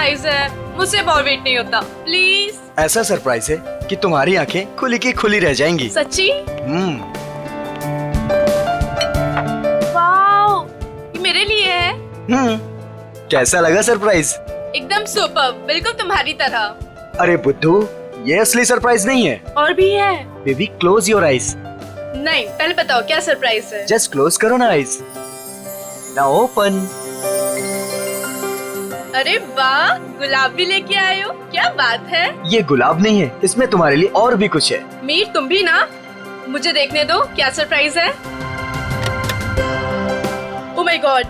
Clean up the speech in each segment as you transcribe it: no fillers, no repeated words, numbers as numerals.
Surprise है, मुझसे और वेट नहीं होता, प्लीज। ऐसा सरप्राइज है कि तुम्हारी आंखें खुली की खुली रह जाएंगी। सच्ची? वाओ, ये मेरे लिए है। कैसा लगा सरप्राइज? एकदम सुपर, बिल्कुल तुम्हारी तरह। अरे बुद्धू, ये असली सरप्राइज नहीं है। और भी है। Baby close your eyes. नहीं, पहले बताओ क्या सरप्राइज है। जस्ट क्लोज करो ना आईज। Now open. अरे वाह, गुलाब भी लेके आए हो, क्या बात है। ये गुलाब नहीं है, इसमें तुम्हारे लिए और भी कुछ है। मीर तुम भी ना, मुझे देखने दो क्या सरप्राइज है। ओह माय गॉड,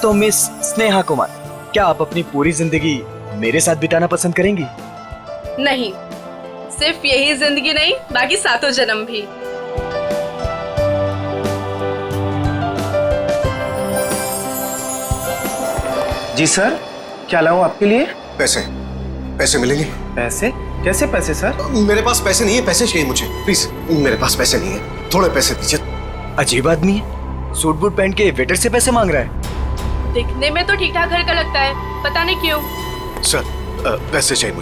तो मिस स्नेहा कुमार, क्या आप अपनी पूरी जिंदगी मेरे साथ बिताना पसंद करेंगी? नहीं, सिर्फ यही जिंदगी नहीं, बाकी 7 जन्म भी। जी सर, क्या लाऊं आपके लिए? पैसे पैसे मिलेंगे? पैसे? कैसे पैसे सर? मेरे पास पैसे नहीं है, पैसे चाहिए मुझे प्लीज। मेरे पास पैसे नहीं है, थोड़े पैसे दीजिए। अजीब आदमी है, सूट बूट पहन के वेटर से पैसे मांग रहा है। दिखने में तो ठीक ठाक घर का लगता है, पता नहीं क्यों। सर पैसे चाहिए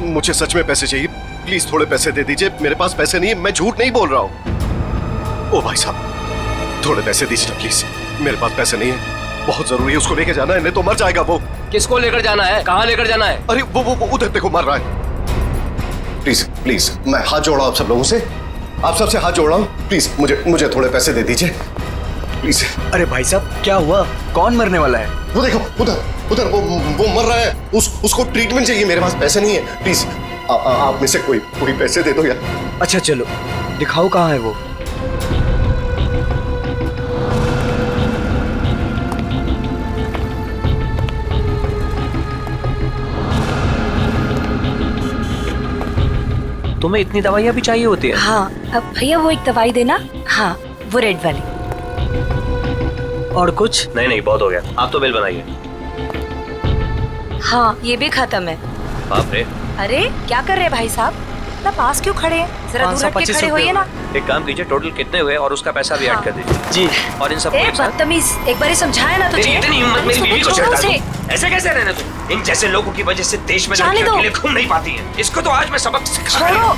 मुझे सच में पैसे चाहिए, प्लीज थोड़े पैसे दे दीजिए। मेरे पास पैसे नहीं है, मैं झूठ नहीं बोल रहा हूँ। ओ भाई साहब, थोड़े पैसे दीजिए ना प्लीज, मेरे पास पैसे नहीं है, बहुत जरूरी है, उसको लेके जाना है, नहीं तो मर जाएगा वो। किसको लेकर जाना है? कहाँ लेकर जाना है? अरे वो उधर देखो, मर रहा है। प्लीज प्लीज, मैं हाथ जोड़ रहा हूँ आप सब लोगों से, आप सबसे हाथ जोड़ रहा हूँ, प्लीज मुझे थोड़े पैसे दे दीजिए प्लीज। अरे भाई साहब, क्या हुआ? कौन मरने वाला है? वो देखो उधर वो मर रहा है, उसको ट्रीटमेंट चाहिए, मेरे पास पैसे नहीं है, प्लीज आप में से कोई पैसे दे दो यार। अच्छा चलो दिखाओ कहाँ है वो। तुम्हें इतनी दवाइयाँ भी चाहिए होती है? हाँ, अब भैया वो एक दवाई देना। हाँ, वो रेड वाली। और कुछ? नहीं, बहुत हो गया, आप तो बिल बनाइए। हाँ, ये भी खत्म है। बाप रे। अरे क्या कर रहे हैं भाई साहब, इतना पास क्यों खड़े हैं? जरा दूर हट के खड़े होइए ना। एक काम कीजिए, टोटल कितने हुए और उसका पैसा भी ऐड कर दीजिए। जी। और इन सब बदतमीज, एक बार ही समझाया ना तुझे। इतनी हिम्मत मेरी बीवी को चढ़ा दो। ऐसे कैसे रहने दो? इन जैसे लोगों की वजह से देश में लड़कियां अकेले घूम नहीं पाती हैं। इसको तो आज मैं सबक सिखा रहा हूं।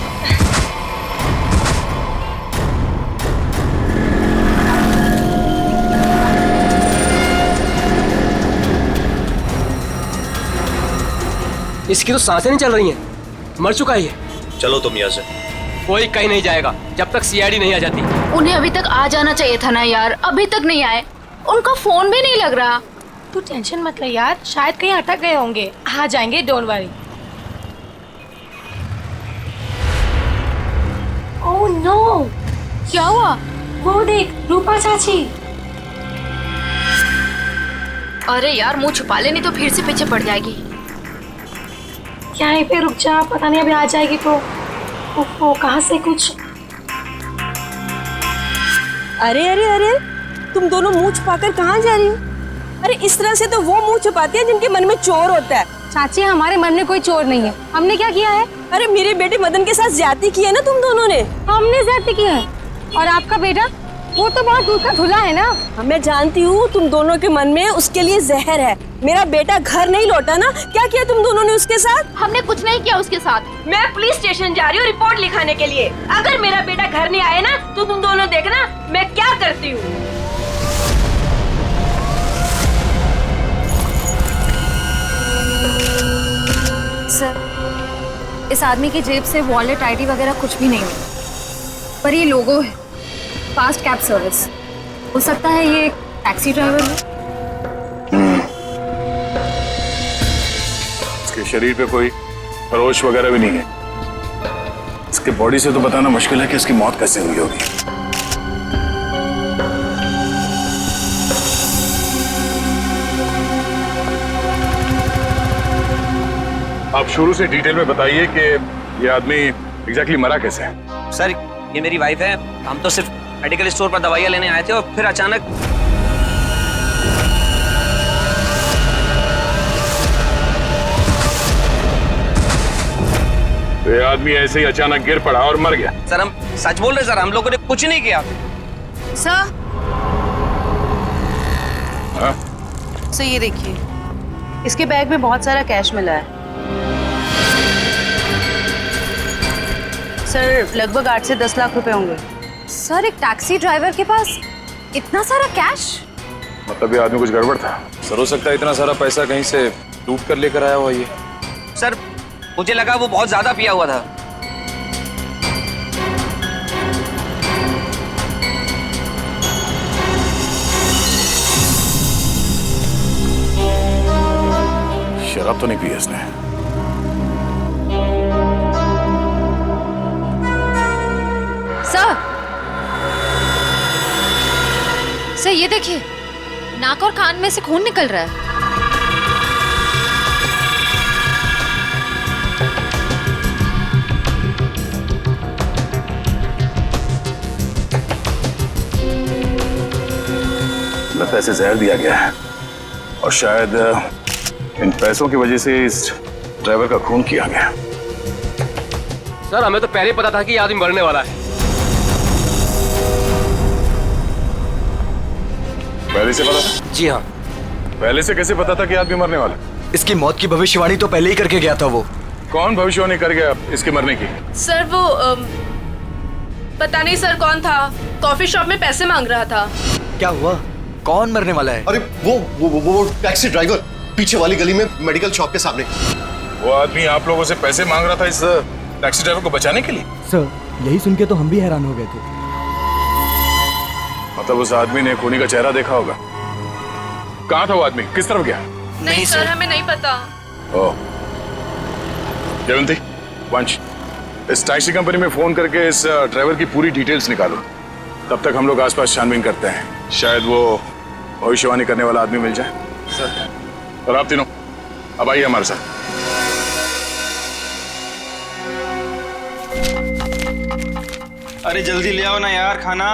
इसकी तो सांसें नहीं चल रही हैं, मर चुका है ये। चलो तुम यहाँ से। कोई कहीं नहीं जाएगा जब तक सीआईडी नहीं आ जाती। उन्हें अभी तक आ जाना चाहिए था ना यार, अभी तक नहीं आए, उनका फोन भी नहीं लग रहा। तू टेंशन मत ले यार, शायद कहीं अटक गए होंगे, आ जाएंगे, डोंट वरी। ओह नो, क्या हुआ? वो देख, रूपा चाची। अरे यार, मुंह छुपा ले, नहीं तो फिर से पीछे पड़ जाएगी। यहीं पे रुक जा, पता नहीं अभी आ जाएगी तो। ओहो, कहाँ से कुछ। अरे अरे अरे, तुम दोनों मुंह छुपाकर कहाँ जा रही हो? अरे इस तरह से तो वो मुंह छुपाती है जिनके मन में चोर होता है। चाची, हमारे मन में कोई चोर नहीं है, हमने क्या किया है? अरे मेरे बेटे मदन के साथ ज्यादती की है ना तुम दोनों ने। हमने ज्यादती की है, और आपका बेटा वो तो बहुत दूर का धुला है ना। मैं जानती हूँ तुम दोनों के मन में उसके लिए जहर है। मेरा बेटा घर नहीं लौटा ना, क्या किया तुम दोनों ने उसके साथ? हमने कुछ नहीं किया उसके साथ। मैं पुलिस स्टेशन जा रही हूँ रिपोर्ट लिखाने के लिए। अगर मेरा बेटा घर नहीं आया ना तो तुम दोनों देखना मैं क्या करती हूँ। सर, इस आदमी की जेब से वॉलेट, आईडी वगैरह कुछ भी नहीं मिला, पर ये लोगो है, फास्ट कैब सर्विस। हो सकता है ये एक टैक्सी ड्राइवर हो। इसके शरीर पे कोई खरोच वगैरह भी नहीं है। इसके बॉडी से तो बताना मुश्किल है कि इसकी मौत कैसे हुई होगी। आप शुरू से डिटेल में बताइए कि ये आदमी एग्जैक्टली मरा कैसे है। सर, ये मेरी वाइफ है, हम तो सिर्फ मेडिकल स्टोर पर दवाइयाँ लेने आए थे और फिर अचानक ये आदमी ऐसे ही अचानक गिर पड़ा और मर गया। सर, हम सच बोल रहे सर, हम लोगों ने कुछ नहीं किया। सर हाँ? सर ये देखिए, इसके बैग में बहुत सारा कैश मिला है सर, लगभग 8 से 10 लाख रुपए होंगे। सर एक टैक्सी ड्राइवर के पास इतना सारा कैश? मतलब ये आदमी कुछ गड़बड़ था। सर हो सकता है इतना सारा पैसा कहीं से लूट कर लेकर आया हुआ ये। सर मुझे लगा वो बहुत ज्यादा पिया हुआ था। शराब तो नहीं पी इसने। सर ये देखिए, नाक और कान में से खून निकल रहा है। लगता है इसे जहर दिया गया है और शायद इन पैसों की वजह से इस ड्राइवर का खून किया गया। सर हमें तो पहले ही पता था कि ये आदमी मरने वाला है। पहले से पता था? जी हाँ। पहले से कैसे पता था कि आदमी मरने वाला? इसकी मौत की भविष्यवाणी तो पहले ही करके गया था वो। कौन भविष्यवाणी कर गया इसके मरने की? सर वो पता नहीं सर कौन था, कॉफी शॉप में पैसे मांग रहा था। क्या हुआ? कौन मरने वाला है? अरे वो टैक्सी ड्राइवर, पीछे वाली गली में मेडिकल शॉप के सामने। वो आदमी आप लोगों से पैसे मांग रहा था इस टैक्सी ड्राइवर को बचाने के लिए? सर यही सुन के तो हम भी हैरान हो गए थे। मतलब उस आदमी ने खूनी का चेहरा देखा होगा। कहाँ था वो आदमी? किस तरफ गया? नहीं सर, हमें नहीं पता। ओह, जयवंती, वंश, इस टैक्सी कंपनी में फोन करके इस ड्राइवर की पूरी डिटेल्स निकालो। तब तक हम लोग आसपास छानबीन करते हैं, शायद वो भविष्यवाणी करने वाला आदमी मिल जाए। सर। और आप तीनों अब आइए हमारे साथ। अरे जल्दी ले आओ ना यार खाना।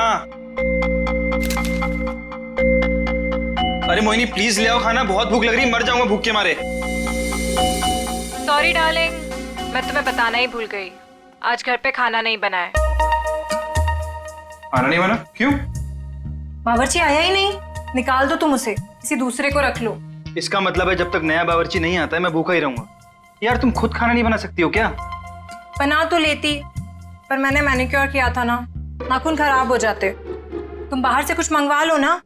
अरे मोहिनी प्लीज ले आओ खाना, बहुत भूख लग रही है, मर जाऊंगा भूख के मारे। सॉरी डार्लिंग, मैं तुम्हें बताना ही भूल गई, आज घर पे खाना नहीं बना है। खाना नहीं बना? क्यों? बावर्ची आया ही नहीं, निकाल दो तुम उसे, किसी दूसरे को रख लो। इसका मतलब है जब तक नया बावर्ची नहीं आता है मैं भूखा ही रहूंगा। यार तुम खुद खाना नहीं बना सकती हो क्या? बना तो लेती, पर मैंने मैनिक्योर किया था ना, नाखून खराब हो जाते। तुम बाहर से कुछ मंगवा लो ना।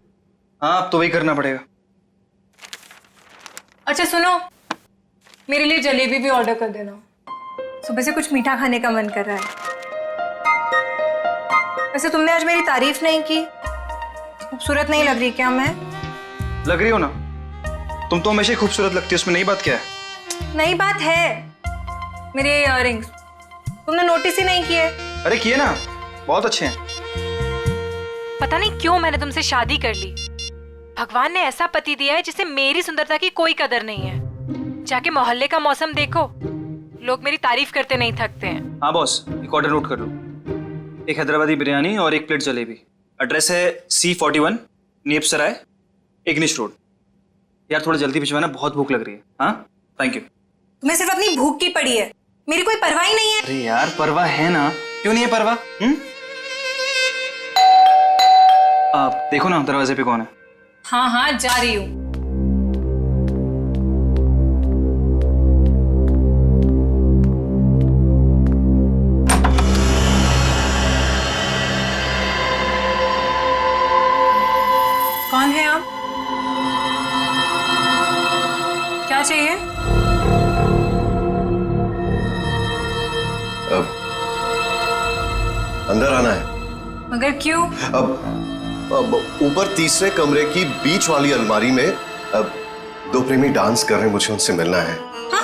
हाँ अब तो वही करना पड़ेगा। अच्छा सुनो, मेरे लिए जलेबी भी ऑर्डर कर देना, सुबह से कुछ मीठा खाने का मन कर रहा है। वैसे तुमने आज मेरी तारीफ नहीं की, खूबसूरत नहीं लग रही क्या मैं? लग रही हो ना, तुम तो हमेशा ही खूबसूरत लगती हो, उसमें नई बात क्या है? नई बात है, मेरे इयररिंग्स तुमने नोटिस ही नहीं किए। अरे किए ना, बहुत अच्छे हैं। पता नहीं क्यों मैंने तुमसे शादी कर ली। भगवान ने ऐसा पति दिया है जिसे मेरी सुंदरता की कोई कदर नहीं है। जाके मोहल्ले का मौसम देखो, लोग मेरी तारीफ करते नहीं थकते हैं। हाँ बॉस, एक ऑर्डर नोट कर लो, एक हैदराबादी बिरयानी और एक प्लेट जलेबी। एड्रेस है C41 नीप सराय, इग्निश रोड। यार थोड़ा जल्दी भिजवाना, बहुत भूख लग रही है। हाँ थैंक यू। तुम्हें सिर्फ अपनी भूख की पड़ी है, मेरी कोई परवाह ही नहीं है। अरे यार परवाह है ना, क्यों नहीं है परवाह? आप देखो ना दरवाजे पे कौन है। हाँ हाँ जा रही हूँ। कौन है आप? क्या चाहिए? अब अंदर आना है। मगर क्यों? अब ऊपर तीसरे कमरे की बीच वाली अलमारी में अब दो प्रेमी डांस कर रहे हैं, मुझे उनसे मिलना है। हाँ?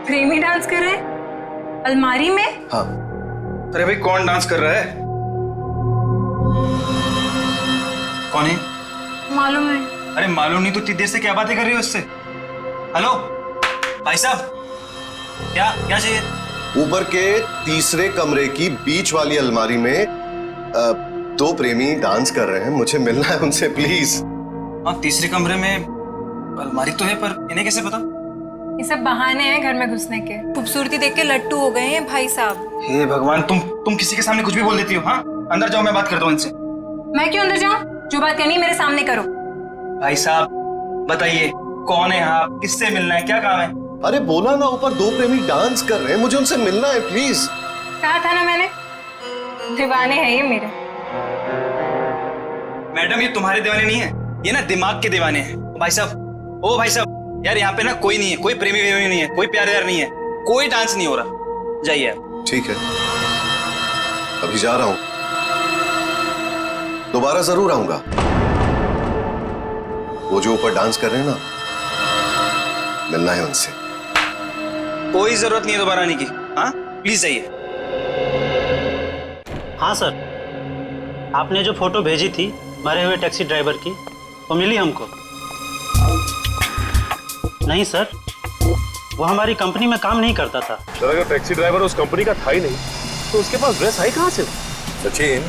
प्रेमी डांस कर रहे हैं अलमारी में? हाँ। अरे भाई कौन डांस कर रहा है? कौन है? मालूम नहीं। अरे मालूम नहीं तो इतनी देर से क्या बातें कर रही हो इससे? हेलो भाई साहब, क्या क्या चाहिए? ऊपर के तीसरे कमरे की बीच वाली अलमारी में दो प्रेमी डांस कर रहे हैं, मुझे मिलना है उनसे प्लीज। हाँ तीसरे कमरे में अलमारी तो है, पर इन्हें कैसे पता? ये सब बहाने हैं घर में घुसने के। खूबसूरती देख के लट्टू हो गए हैं भाई साहब। हे भगवान, तुम किसी के सामने कुछ भी बोल देती हो। हाँ अंदर जाओ, मैं बात करता हूँ इनसे। मैं क्यों अंदर जाऊं? जो बात करनी है मेरे सामने करो। भाई साहब बताइए, कौन है आप, किससे मिलना है, क्या काम है? अरे बोला ना, ऊपर दो प्रेमी डांस कर रहे हैं, मुझे उनसे मिलना है प्लीज। कहा था ना मैंने, दीवाने हैं ये मेरे। मैडम ये तुम्हारे दीवाने नहीं है, ये ना दिमाग के दीवाने हैं। भाई साहब, ओ भाई साहब, यार यहाँ पे ना कोई नहीं है, कोई प्रेमी प्रेमी नहीं है, कोई प्यार व्यार नहीं है, कोई डांस नहीं हो रहा, जाइए आप। ठीक है, अभी जा रहा हूं, दोबारा जरूर आऊंगा। वो जो ऊपर डांस कर रहे हैं ना, मिलना है उनसे। कोई जरूरत नहीं है दोबारा आने की, हाँ प्लीज जाइए। हाँ सर, आपने जो फोटो भेजी थी मरे हुए टैक्सी ड्राइवर की, वो मिली हमको। नहीं सर, वो हमारी कंपनी में काम नहीं करता था। सर अगर टैक्सी ड्राइवर उस कंपनी का था ही नहीं तो उसके पास ड्रेस आई कहाँ से? सचिन,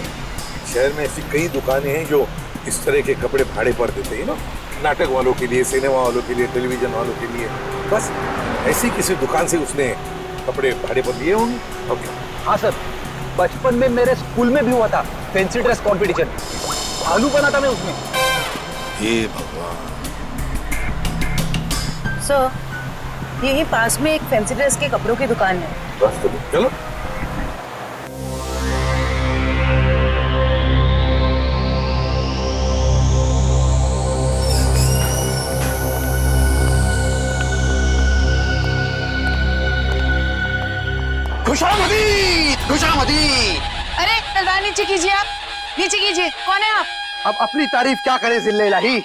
शहर में ऐसी कई दुकानें हैं जो इस तरह के कपड़े भाड़े पर देते हैं ना, नाटक वालों के लिए, सिनेमा वालों के लिए, टेलीविजन वालों के लिए। बस ऐसी किसी दुकान से उसने कपड़े भाड़े पर लिए होंगे। ओके। हाँ सर, बचपन में मेरे स्कूल में भी हुआ था फैंसी ड्रेस कंपटीशन, भालू बना था मैं उसमें। हे भगवान। सर, यहीं पास में एक फैंसी ड्रेस के कपड़ों की दुकान है। बस तो चलो। खुशामदी, खुशामदी। अरे तलवार नीचे कीजिए, आप नीचे कीजिए। कौन है आप? अब अपनी तारीफ क्या करें जिल्ले इलाही,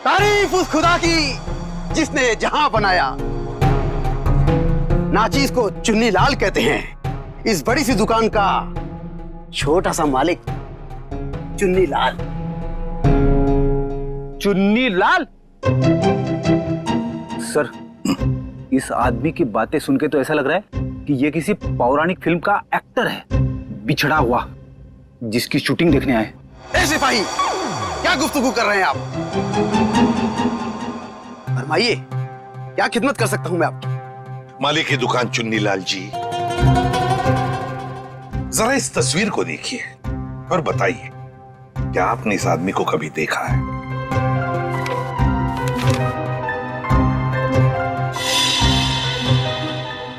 तारीफ उस खुदा की जिसने जहां बनाया। नाचीज को चुन्नी लाल कहते हैं, इस बड़ी सी दुकान का छोटा सा मालिक चुन्नी लाल। चुन्नी लाल? सर, इस आदमी की बातें सुन के तो ऐसा लग रहा है कि ये किसी पौराणिक फिल्म का एक्टर है, बिछड़ा हुआ, जिसकी शूटिंग देखने आए। ए सिपाही, क्या गुफ्तगू कर रहे हैं आप? फरमाइए, क्या खिदमत कर सकता हूं मैं आपकी? मालिक की दुकान चुन्नी लाल जी, जरा इस तस्वीर को देखिए और बताइए, क्या आपने इस आदमी को कभी देखा है?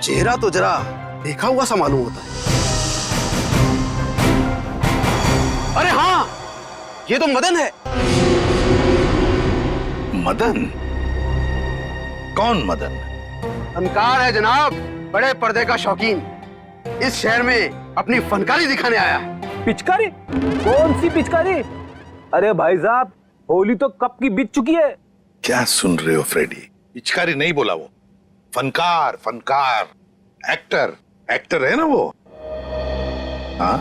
चेहरा तो जरा देखा हुआ सा मालूम होता है। अरे हाँ, ये तो मदन है। मदन? कौन मदन? फनकार है जनाब, बड़े पर्दे का शौकीन, इस शहर में अपनी फनकारी दिखाने आया है। पिचकारी? कौन सी पिचकारी? अरे भाई साहब, होली तो कब की बीत चुकी है। क्या सुन रहे हो फ्रेडी? पिचकारी नहीं बोला वो, फनकार, फनकार, एक्टर, एक्टर है ना वो। हाँ,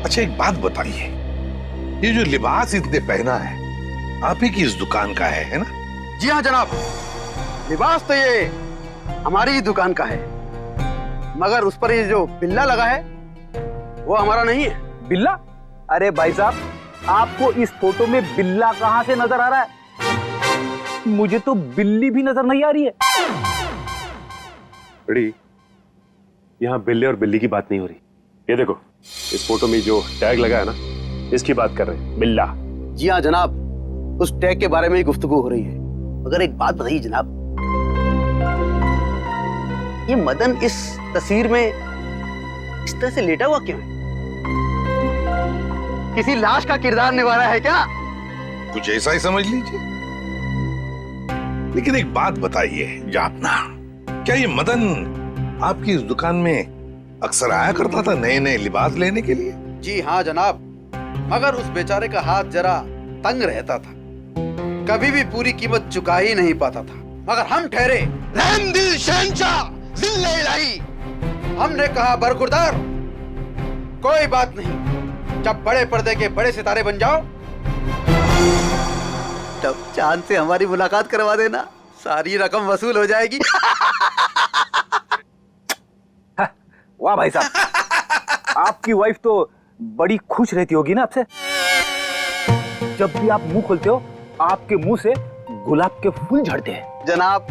अच्छा एक बात बताइए, ये जो लिबास इसने पहना है आप ही की इस दुकान का है ना? जी हाँ जनाब, लिबास तो ये हमारी ही दुकान का है, मगर उस पर ये जो बिल्ला लगा है वो हमारा नहीं है। बिल्ला? अरे भाई साहब, आपको इस फोटो में बिल्ला कहां से नजर आ रहा है? मुझे तो बिल्ली भी नजर नहीं आ रही है। बड़ी, यहाँ बिल्ले और बिल्ली की बात नहीं हो रही। ये देखो, इस फोटो में जो टैग लगा है ना, इसकी बात कर रहे हैं, बिल्ला। जी हाँ जनाब, उस टैग के बारे में ही गुफ्तगू हो रही है। मगर एक बात बताइए जनाब, ये मदन इस तस्वीर में इस तरह से लेटा हुआ क्यों है? किसी लाश का किरदार निभा रहा है क्या? कुछ ऐसा ही समझ लीजिए। लेकिन एक बात बताइए जापना, क्या ये मदन आपकी इस दुकान में अक्सर आया करता था नए नए लिबास लेने के लिए? जी हाँ जनाब, मगर उस बेचारे का हाथ जरा तंग रहता था, कभी भी पूरी कीमत चुका ही नहीं पाता था। मगर हम ठहरे रहम दिल शहंशाह जिल्ले इलाही, हमने कहा बरखुरदार, कोई बात नहीं, जब बड़े पर्दे के बड़े सितारे बन जाओ तब चांद से हमारी मुलाकात करवा देना, सारी रकम वसूल हो जाएगी। वाह भाई साहब, आपकी वाइफ तो बड़ी खुश रहती होगी ना आपसे। जब भी आप मुंह खोलते हो आपके मुंह से गुलाब के फूल झड़ते हैं। जनाब,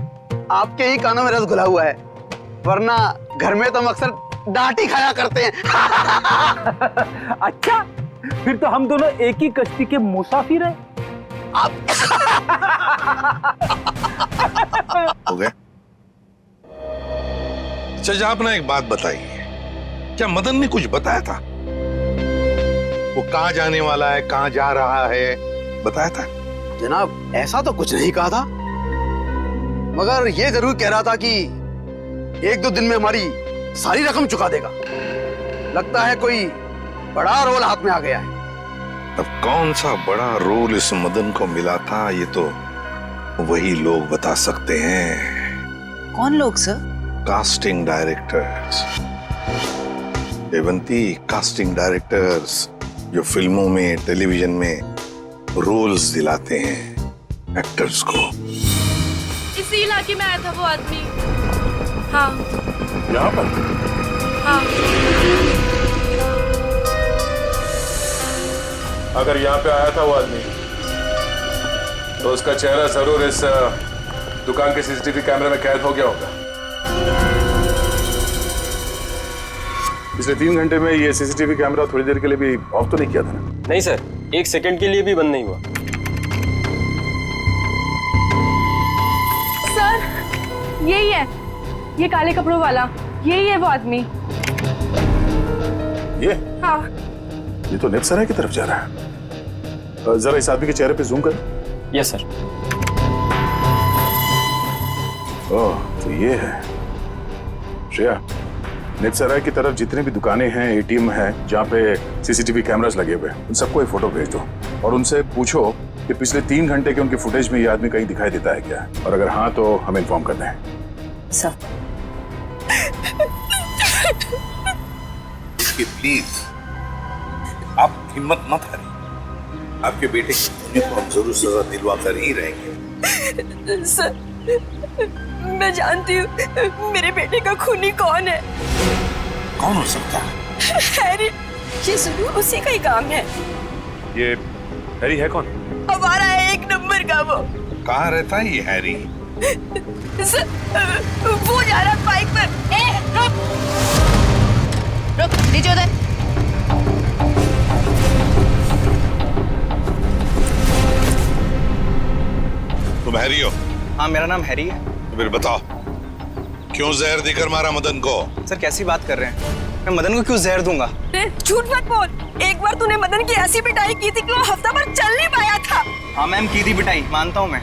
आपके ही कानों में रस घुला हुआ है, वरना घर में तो हम अक्सर डांट ही खाया करते हैं। अच्छा, फिर तो हम दोनों एक ही कश्ती के मुसाफिर हैं। हो गया। अच्छा आपने एक बात बताई, क्या मदन ने कुछ बताया था? वो कहाँ जाने वाला है, कहाँ जा रहा है, बताया था? जनाब ऐसा तो कुछ नहीं कहा था, मगर ये जरूर कह रहा था कि 1-2 दिन में हमारी सारी रकम चुका देगा। लगता है कोई बड़ा रोल हाथ में आ गया है। अब कौन सा बड़ा रोल इस मदन को मिला था, ये तो वही लोग बता सकते हैं। कौन लोग sir? Casting directors Devanti, casting directors जो फिल्मों में, टेलीविजन में रोल्स दिलाते हैं एक्टर्स को। इसी इलाके में आया था वो आदमी। हाँ यहाँ पर? हाँ। अगर यहाँ पे आया था वो आदमी तो उसका चेहरा जरूर इस दुकान के सीसीटीवी कैमरे में कैद हो गया होगा। पिछले 3 घंटे में ये सीसीटीवी कैमरा थोड़ी देर के लिए भी ऑफ तो नहीं किया था ना? नहीं सर, 1 सेकंड के लिए भी बंद नहीं हुआ। सर यही है, ये काले कपड़ों वाला, यही है वो आदमी। ये? हाँ। ये तो नेपसराय की तरफ जा रहा है। जरा इस आदमी के चेहरे पे जूम कर। Yes sir. ओह, तो ये है श्रेया। नेपसराय की तरफ जितने भी दुकानें हैं, एटीएम हैं, जहाँ पे सीसीटीवी कैमरास लगे हुए हैं, उन सबको एक फोटो भेज दो और उनसे पूछो कि पिछले 3 घंटे के उनके फुटेज में ये आदमी कहीं दिखाई देता है क्या, और अगर हाँ तो हमें इन्फॉर्म कर दें। सर प्लीज आप हिम्मत मत हारिए, आपके बेटे की खूनी को हम जरूर सजा दिलवा कर ही रहेंगे। सर मैं जानती हूँ मेरे बेटे का खूनी कौन है। कौन हो सकता है? हैरी, ये जरूर उसी का ही काम है। ये हैरी है कौन? हमारा है 1 नंबर का वो। कहाँ रहता है ये हैरी? सर वो जा रहा है बाइक पर। रुक नीचे उधर। तुम हैरी हो? हाँ मेरा नाम हैरी है। तो फिर बताओ क्यों जहर देकर मारा मदन को? सर कैसी बात कर रहे हैं, मैं मदन को क्यों जहर दूंगा? झूठ मत बोल, एक बार तूने मदन की ऐसी पिटाई की थी कि वो हफ्ता भर चल नहीं पाया था। हाँ मैम की थी पिटाई, मानता हूँ मैं।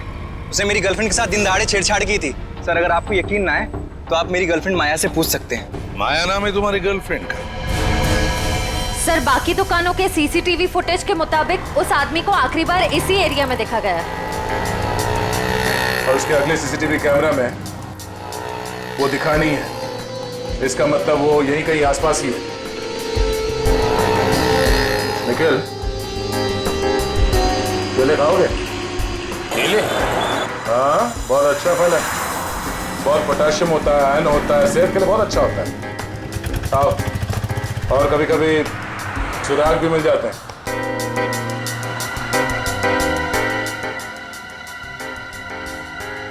उसे मेरी गर्लफ्रेंड के साथ दिन दहाड़े छेड़छाड़ की थी। सर अगर आपको यकीन ना है तो आप मेरी गर्लफ्रेंड माया से पूछ सकते हैं। माया नाम है तुम्हारी गर्लफ्रेंड का? सर बाकी दुकानों के सीसीटीवी फुटेज के मुताबिक उस आदमी को आखिरी बार इसी एरिया में देखा गया। और उसके अगले सीसीटीवी कैमरा में वो दिखा नहीं है, इसका मतलब वो यहीं कहीं आसपास ही है। निखिल, केले खाओगे? केले? हाँ बहुत अच्छा फल है, बहुत पोटेशियम होता है, आयरन होता है, सेहत के लिए बहुत अच्छा होता है। खाओ, और कभी कभी सुराग भी मिल जाते हैं।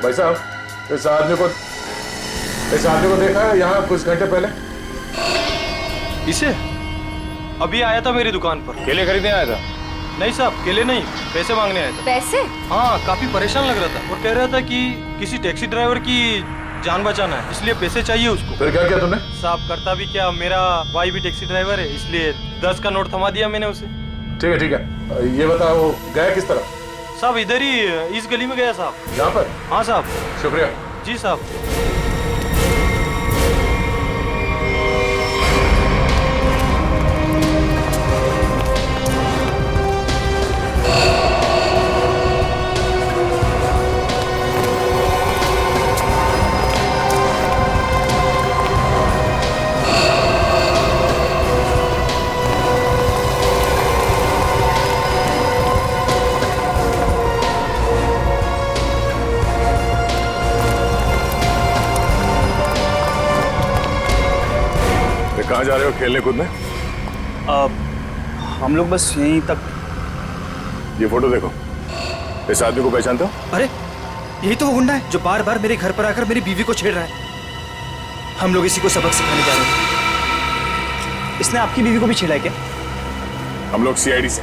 भाई साहब इस आदमी को देखा है यहाँ कुछ घंटे पहले? इसे अभी आया था मेरी दुकान पर। केले खरीदने आया था? नहीं साहब केले नहीं, पैसे मांगने आया था। पैसे? हाँ काफी परेशान लग रहा था और कह रहा था कि किसी टैक्सी ड्राइवर की जान बचाना है, इसलिए पैसे चाहिए उसको। फिर क्या किया तुमने? साहब करता भी क्या, मेरा भाई भी टैक्सी ड्राइवर है, इसलिए 10 का नोट थमा दिया मैंने उसे। ठीक है, ये बताओ वो गया किस तरफ? साहब इधर ही इस गली में गया साहब। यहाँ पर? हाँ साहब। शुक्रिया। जी साहब। कहाँ जा रहे हो खेलने कूदने? हम लोग बस यहीं तक। ये फोटो देखो, इस आदमी को पहचानते हो? अरे यही तो वो गुंडा है जो बार बार मेरे घर पर आकर मेरी बीवी को छेड़ रहा है। हम लोग इसी को सबक सिखाने जा रहे हैं। इसने आपकी बीवी को भी छेड़ा है क्या? हम लोग सीआईडी से।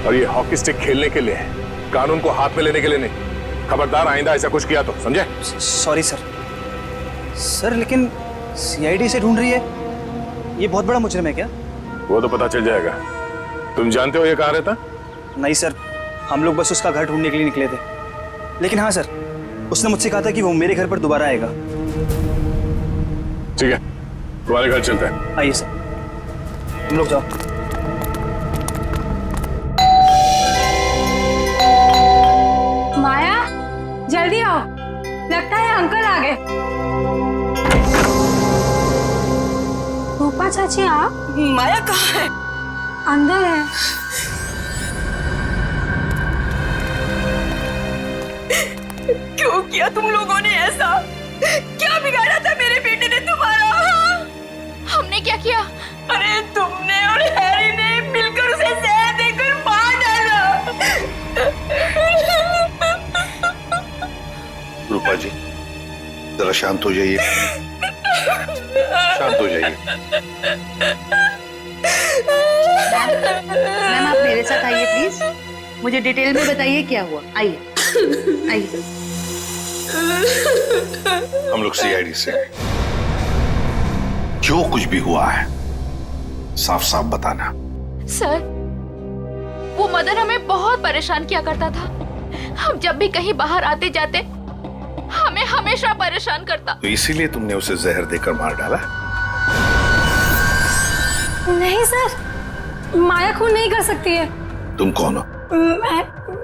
और ये हॉकी स्टिक खेलने के लिए है, कानून को हाथ में लेने के लिए नहीं। खबरदार आइंदा ऐसा कुछ किया तो, समझे? Sorry sir. सर लेकिन सीआईडी से ढूंढ रही है, ये बहुत बड़ा मुजरिम है क्या? वो तो पता चल जाएगा। तुम जानते हो ये कहाँ रहता? नहीं सर, हम लोग बस उसका घर ढूंढने के लिए निकले थे। लेकिन हाँ सर, उसने मुझसे कहा था कि वो मेरे घर पर दोबारा आएगा। ठीक है, तुम्हारे घर चलते हैं। आइए सर, तुम लोग जाओ। माया, जल्दी आओ, लगता है अंकल आ गए। रूपा चाची आप? माया कहाँ है? अंदर है। क्यों किया तुम लोगों ने ऐसा? क्या बिगाड़ा था मेरे बेटे ने तुम्हारा? हमने क्या किया? अरे तुमने और हैरी ने मिलकर उसे जहर देकर मार डाला। रूपा जी, जरा शांत हो जाइए, शांत हो जाइए। मैम आप मेरे साथ आइए प्लीज, मुझे डिटेल में बताइए क्या हुआ। आइए आइए। हम लोग सीआईडी से, जो कुछ भी हुआ है साफ साफ बताना। सर, वो मदन हमें बहुत परेशान किया करता था। हम जब भी कहीं बाहर आते जाते हमें हमेशा परेशान करता। तो इसीलिए तुमने उसे जहर देकर मार डाला? नहीं सर, माया खून नहीं कर सकती है। तुम कौन हो?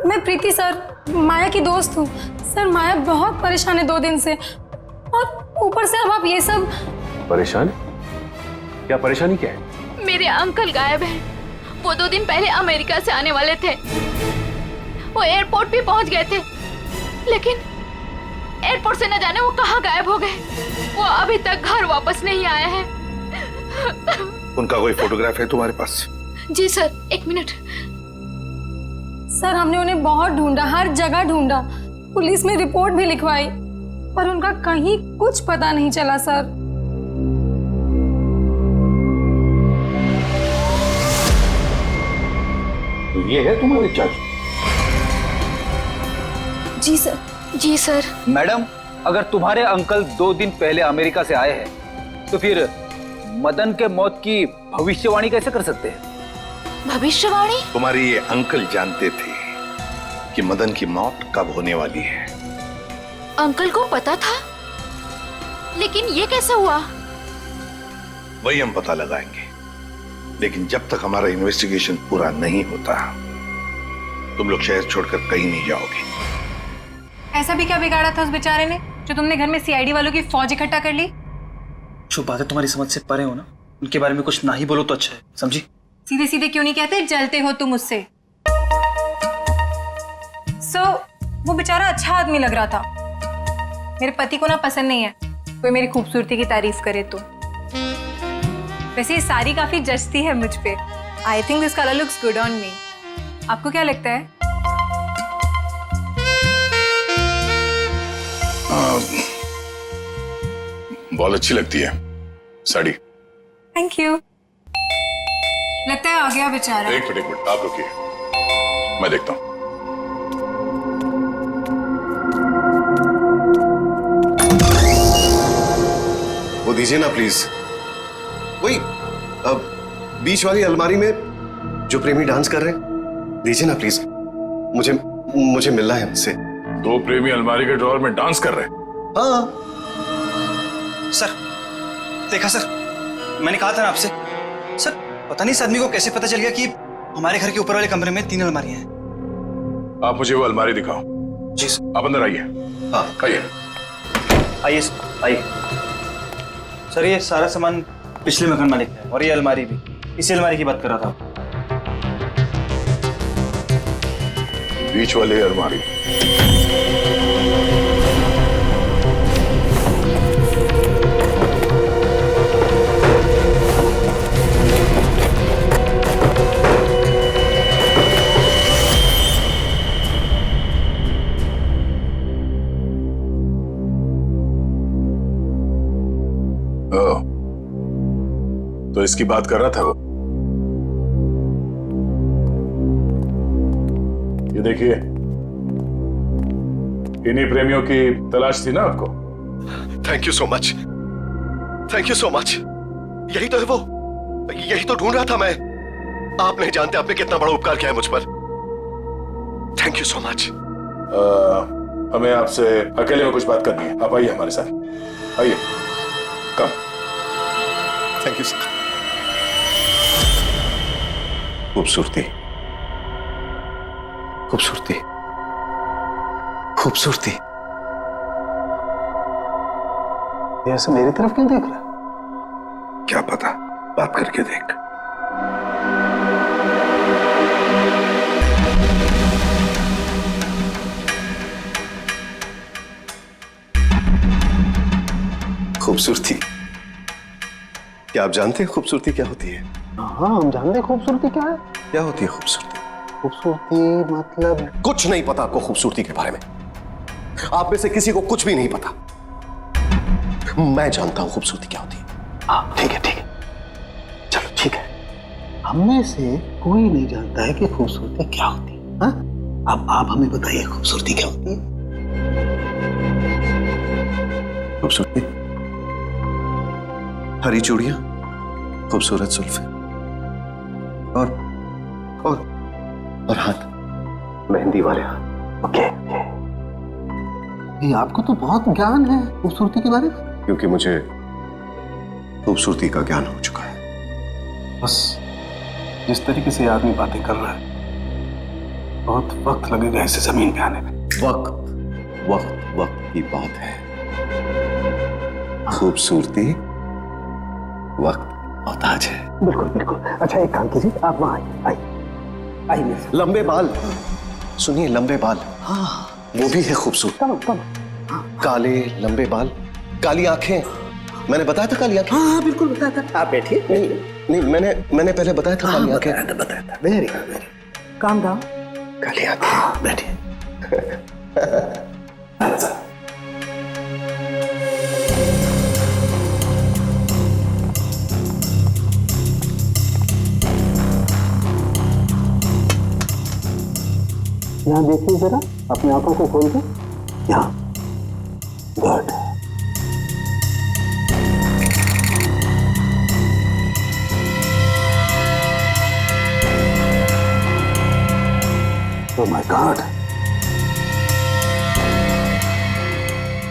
मैं प्रीति सर, माया की दोस्त हूँ। सर माया बहुत परेशान है 2 दिन से, और ऊपर से अब आप ये सब। परेशान? क्या परेशानी क्या है? मेरे अंकल गायब हैं। वो 2 दिन पहले अमेरिका से आने वाले थे। वो एयरपोर्ट भी पहुंच गए थे, लेकिन एयरपोर्ट से न जाने वो कहाँ गायब हो गए। वो अभी तक घर वापस नहीं आए हैं। उनका कोई फोटोग्राफ है तुम्हारे पास? जी सर, 1 मिनट। सर हमने उन्हें बहुत ढूंढा, हर जगह ढूंढा, पुलिस में रिपोर्ट भी लिखवाई, पर उनका कहीं कुछ पता नहीं चला सर। तो ये है तुम्हारी चाची? जी सर। जी सर। मैडम, अगर तुम्हारे अंकल 2 दिन पहले अमेरिका से आए हैं, तो फिर मदन के मौत की भविष्यवाणी कैसे कर सकते हैं? भविष्यवाणी? तुम्हारे ये अंकल जानते थे कि मदन की मौत कब होने वाली है। अंकल को पता था, लेकिन ये कैसे हुआ? वही हम पता लगाएंगे, लेकिन जब तक हमारा इन्वेस्टिगेशन पूरा नहीं होता, तुम लोग शहर छोड़कर कहीं नहीं जाओगे। ऐसा भी क्या बिगाड़ा था उस बेचारे ने, जो तुमने घर में सीआईडी वालों की फौज इकट्ठा कर ली? जो बातें तुम्हारी समझ से परे हो ना, उनके बारे में कुछ ना ही बोलो तो अच्छा है, समझी? सीधे सीधे क्यों नहीं कहते, जलते हो तुम उससे। वो बेचारा अच्छा आदमी लग रहा था। मेरे पति को ना पसंद नहीं है कोई मेरी खूबसूरती की तारीफ करे तो। वैसे ये साड़ी काफी जचती है मुझ पे। I think this colour looks good on me. आपको क्या लगता है? बहुत अच्छी लगती है साड़ी। Thank you. लगता है आ गया बेचारा। एक मिनट आप रुकिए, मैं देखता हूं। वो दीजिए ना प्लीज, वही अब बीच वाली अलमारी में जो प्रेमी डांस कर रहे हैं, दीजिए ना प्लीज, मुझे मिलना है उनसे। 2 प्रेमी अलमारी के ड्रॉअर में डांस कर रहे हैं? हाँ सर, देखा सर, मैंने कहा था ना आपसे। सर पता नहीं इस आदमी को कैसे पता चल गया कि हमारे घर के ऊपर वाले कमरे में 3 अलमारियां हैं। आप मुझे वो अलमारी दिखाओ। जी सर। आप अंदर आइए। हाँ आइए। आइए सर, आइए। सर ये सारा सामान पिछले मकान मालिक का है, और ये अलमारी भी इसी अलमारी की बात कर रहा था। बीच वाली अलमारी। तो इसकी बात कर रहा था वो। ये देखिए, इन्हीं प्रेमियों की तलाश थी ना आपको। Thank you so much, thank you so much. यही तो है वो, यही तो ढूंढ रहा था मैं। आप नहीं जानते आपने कितना बड़ा उपकार किया है मुझ पर। Thank you so much. हमें आपसे अकेले में कुछ बात करनी है, आप आइए हमारे साथ, आइए। कम। Thank you sir. खूबसूरती, खूबसूरती, खूबसूरती। ये ऐसे मेरी तरफ क्यों देख रहा? क्या पता, बात करके देख। खूबसूरती, क्या आप जानते हैं खूबसूरती क्या होती है? हाँ, हम जानते हैं खूबसूरती क्या है। क्या होती है खूबसूरती? खूबसूरती मतलब कुछ नहीं पता आपको खूबसूरती के बारे में। आप में से किसी को कुछ भी नहीं पता। मैं जानता हूं खूबसूरती क्या होती है। हाँ, ठीक है, ठीक है, चलो ठीक है। हमें से कोई नहीं जानता है कि खूबसूरती क्या होती है। हाँ? अब आप हमें बताइए खूबसूरती क्या होती है। खूबसूरती हरी चूड़ियां, खूबसूरत जुल्फे और हाथ, मेहंदी वाले हाथ। ओके, ये आपको तो बहुत ज्ञान है खूबसूरती के बारे में। क्योंकि मुझे खूबसूरती का ज्ञान हो चुका है। बस जिस तरीके से आदमी बातें कर रहा है, बहुत वक्त लगेगा इसे जमीन पे आने में। वक्त वक्त वक्त की बात है। खूबसूरती वक्त मोहताज है। बिल्कुल बिल्कुल। अच्छा, एक काम कीजिए, आप वहां आइए, आइए। लंबे बाल, सुनिए, लंबे बाल। हाँ, वो भी है खूबसूरत। काले लंबे बाल, काली आंखें। मैंने बताया था काली आंखें। हाँ बिल्कुल बताया था। आप बैठिए। नहीं, मैंने पहले बताया था काली आंखें। बताया था। Very good, very calm down. काली आंखें। बैठिए। यहाँ देखिए जरा, अपनी आंखों को खोल के। यहाँ, गुड। ओह माय गॉड,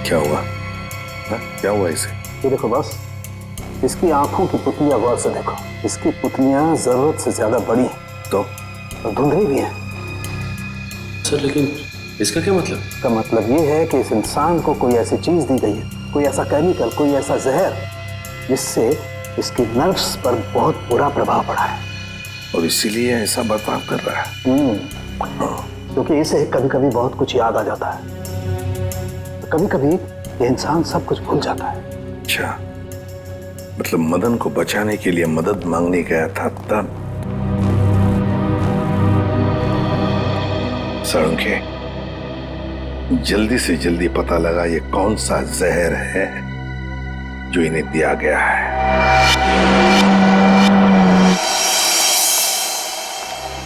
क्या हुआ? हा? क्या हुआ इसे? ये देखो बस, इसकी आंखों की पुतलियां गौर से देखो। इसकी पुतलियां जरूरत से ज्यादा बड़ी हैं तो धुंधली भी हैं। सर लेकिन इसका क्या मतलब? इसका मतलब ये है कि इस इंसान को कोई ऐसी चीज दी गई है, कोई ऐसा केमिकल, कोई ऐसा जहर, जिससे इसकी नर्व्स पर बहुत बुरा प्रभाव पड़ा है और इसीलिए ऐसा बर्ताव कर रहा है। क्योंकि इसे कभी कभी बहुत कुछ याद आ जाता है, तो कभी कभी ये इंसान सब कुछ भूल जाता है। अच्छा, मतलब मदन को बचाने के लिए मदद मांगने गया था तब। सड़के, जल्दी से जल्दी पता लगा ये कौन सा जहर है जो इन्हें दिया गया है।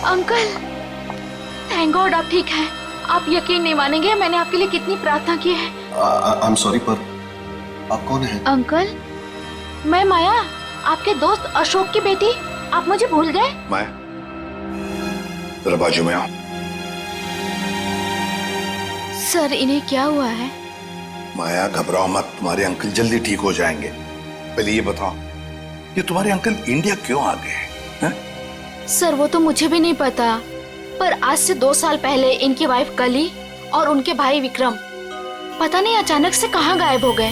अंकल, थैंक गॉड आप ठीक हैं। आप यकीन नहीं मानेंगे मैंने आपके लिए कितनी प्रार्थना की है। आई एम सॉरी, पर आप कौन हैं? अंकल, मैं माया, आपके दोस्त अशोक की बेटी। आप मुझे भूल गए? माया, जरा बाजू में आओ। सर, इन्हें क्या हुआ है? माया, घबराओ मत, तुम्हारे अंकल जल्दी ठीक हो जाएंगे। पहले ये बताओ, ये तुम्हारे अंकल इंडिया क्यों आ गए हैं? सर, वो तो मुझे भी नहीं पता, पर आज से 2 साल पहले इनकी वाइफ कली और उनके भाई विक्रम पता नहीं अचानक से कहाँ गायब हो गए।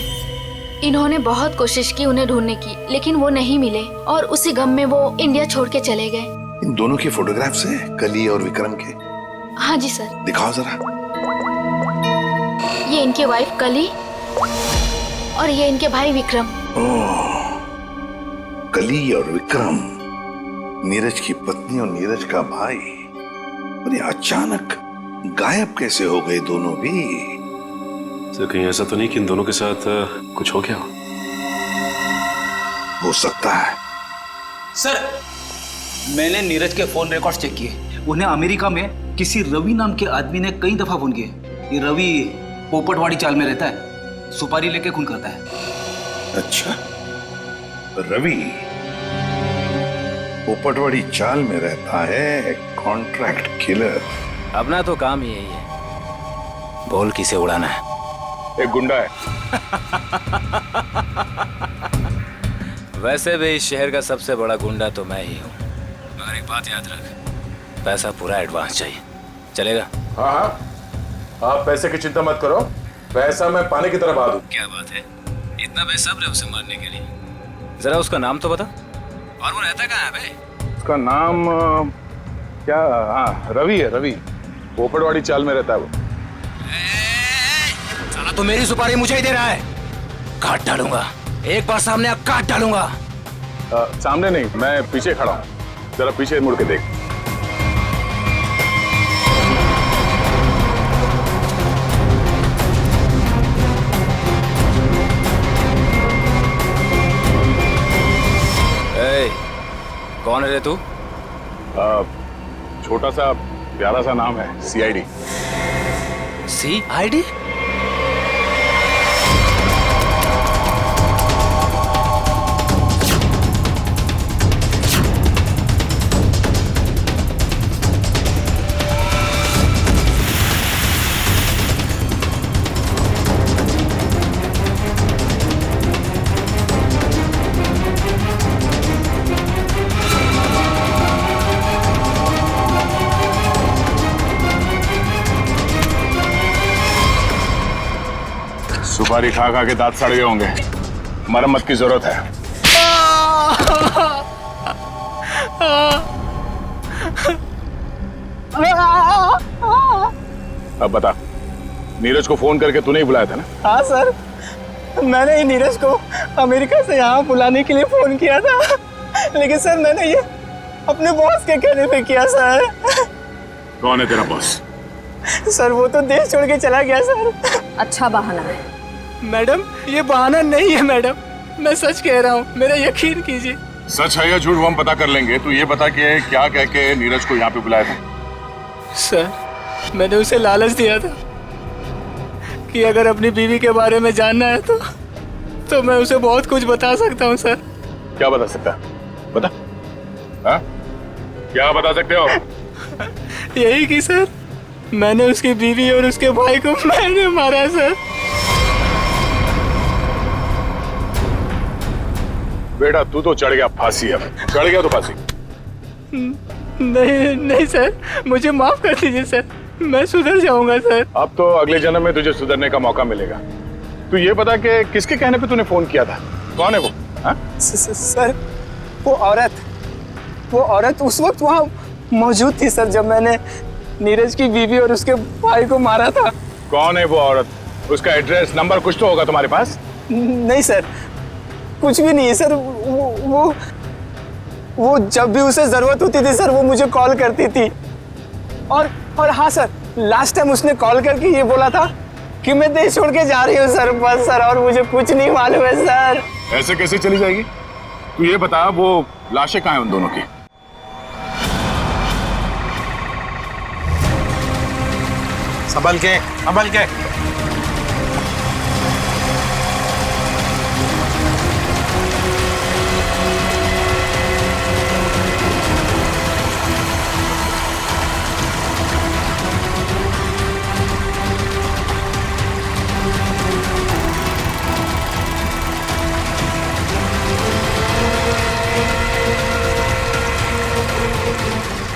इन्होंने बहुत कोशिश की उन्हें ढूंढने की, लेकिन वो नहीं मिले और उसी गम में वो इंडिया छोड़ के चले गए। इन दोनों के फोटोग्राफ्स हैं, कली और विक्रम के? हाँ जी सर। दिखाओ जरा। ये इनके वाइफ कली और ये इनके भाई विक्रम। ओह, कली और विक्रम, नीरज की पत्नी और नीरज का भाई। और ये अचानक गायब कैसे हो गए दोनों भी? सर, कहीं ऐसा तो नहीं कि इन दोनों के साथ कुछ हो गया हो? हो सकता है, सर, मैंने नीरज के फोन रिकॉर्ड्स चेक किए। उन्हें अमेरिका में किसी रवि नाम के आदमी ने कई दफा फोन किए। ये रवि पोपटवाड़ी चाल में रहता है, सुपारी लेके खून करता है। अच्छा, रवि पोपटवाड़ी चाल में रहता है, कॉन्ट्रैक्ट किलर। अपना तो काम ही यही है, बोल किसे उड़ाना है। एक गुंडा है। वैसे भी इस शहर का सबसे बड़ा गुंडा तो मैं ही हूँ। मगर एक बात याद रख, पैसा पूरा एडवांस चाहिए, चलेगा? हाँ हाँ, आप पैसे की चिंता मत करो, पैसा मैं पानी की तरह बहा दूं। क्या बात है, इतना बेसब्र है उसे मारने के लिए? जरा उसका नाम तो बता, और वो रहता कहाँ है बे? उसका नाम क्या? हाँ, रवि है, रवि। पोपटवाड़ी चाल में रहता है वो। साला तो मेरी सुपारी मुझे ही दे रहा है, काट डालूंगा, एक बार सामने आ काट डालूंगा। सामने नहीं, मैं पीछे खड़ा हूँ, जरा पीछे मुड़ के देख। कौन है रे तू? छोटा सा प्यारा सा नाम है, CID। CID? सुपारी खा खा के दांत सड़ गए होंगे, मरम्मत की जरूरत है। अब बता, नीरज को फोन करके तूने ही बुलाया था ना? हाँ सर, मैंने ही नीरज को अमेरिका से यहाँ बुलाने के लिए फोन किया था, लेकिन सर मैंने ये अपने बॉस के कहने पे किया सर। कौन है तेरा बॉस? सर वो तो देश छोड़ के चला गया सर। अच्छा बहाना है। मैडम ये बहाना नहीं है मैडम, मैं सच कह रहा हूँ, मेरा यकीन कीजिए। सच है या झूठ वो हम पता कर लेंगे, तू ये बता कि क्या कह के नीरज को यहाँ पे बुलाया था? सर मैंने उसे लालच दिया था कि अगर अपनी बीवी के बारे में जानना है तो मैं उसे बहुत कुछ बता सकता हूँ सर। क्या बता सकता है? बता। हाँ? क्या बता सकते हो? यही कि सर मैंने उसकी बीवी और उसके भाई को मैंने मारा सर। बेटा तू तो चढ़ गया फांसी, अब चढ़ गया तो फांसी। नहीं सर, मुझे माफ कर दीजिए सर, मैं सुधर जाऊंगा सर। अब तो अगले जन्म में तुझे सुधरने का मौका मिलेगा। तू ये बता कि किसके कहने पे तूने फोन किया था? कौन है वो? सर वो औरत उस वक्त वहाँ मौजूद थी सर, जब मैंने नीरज की बीवी और उसके भाई को मारा था। कौन है वो औरत? उसका एड्रेस नंबर कुछ तो होगा तुम्हारे पास? नहीं सर, कुछ भी नहीं है सर। वो जब भी उसे जरूरत होती थी सर, वो मुझे कॉल करती थी। और हाँ सर, लास्ट टाइम उसने कॉल करके ये बोला था कि मैं देश छोड़ के जा रही हूँ सर, बस सर, और मुझे कुछ नहीं मालूम है सर। ऐसे कैसे चली जाएगी? तू ये बता, वो लाशें कहाँ हैं उन दोनों की? संभल के, संभल के।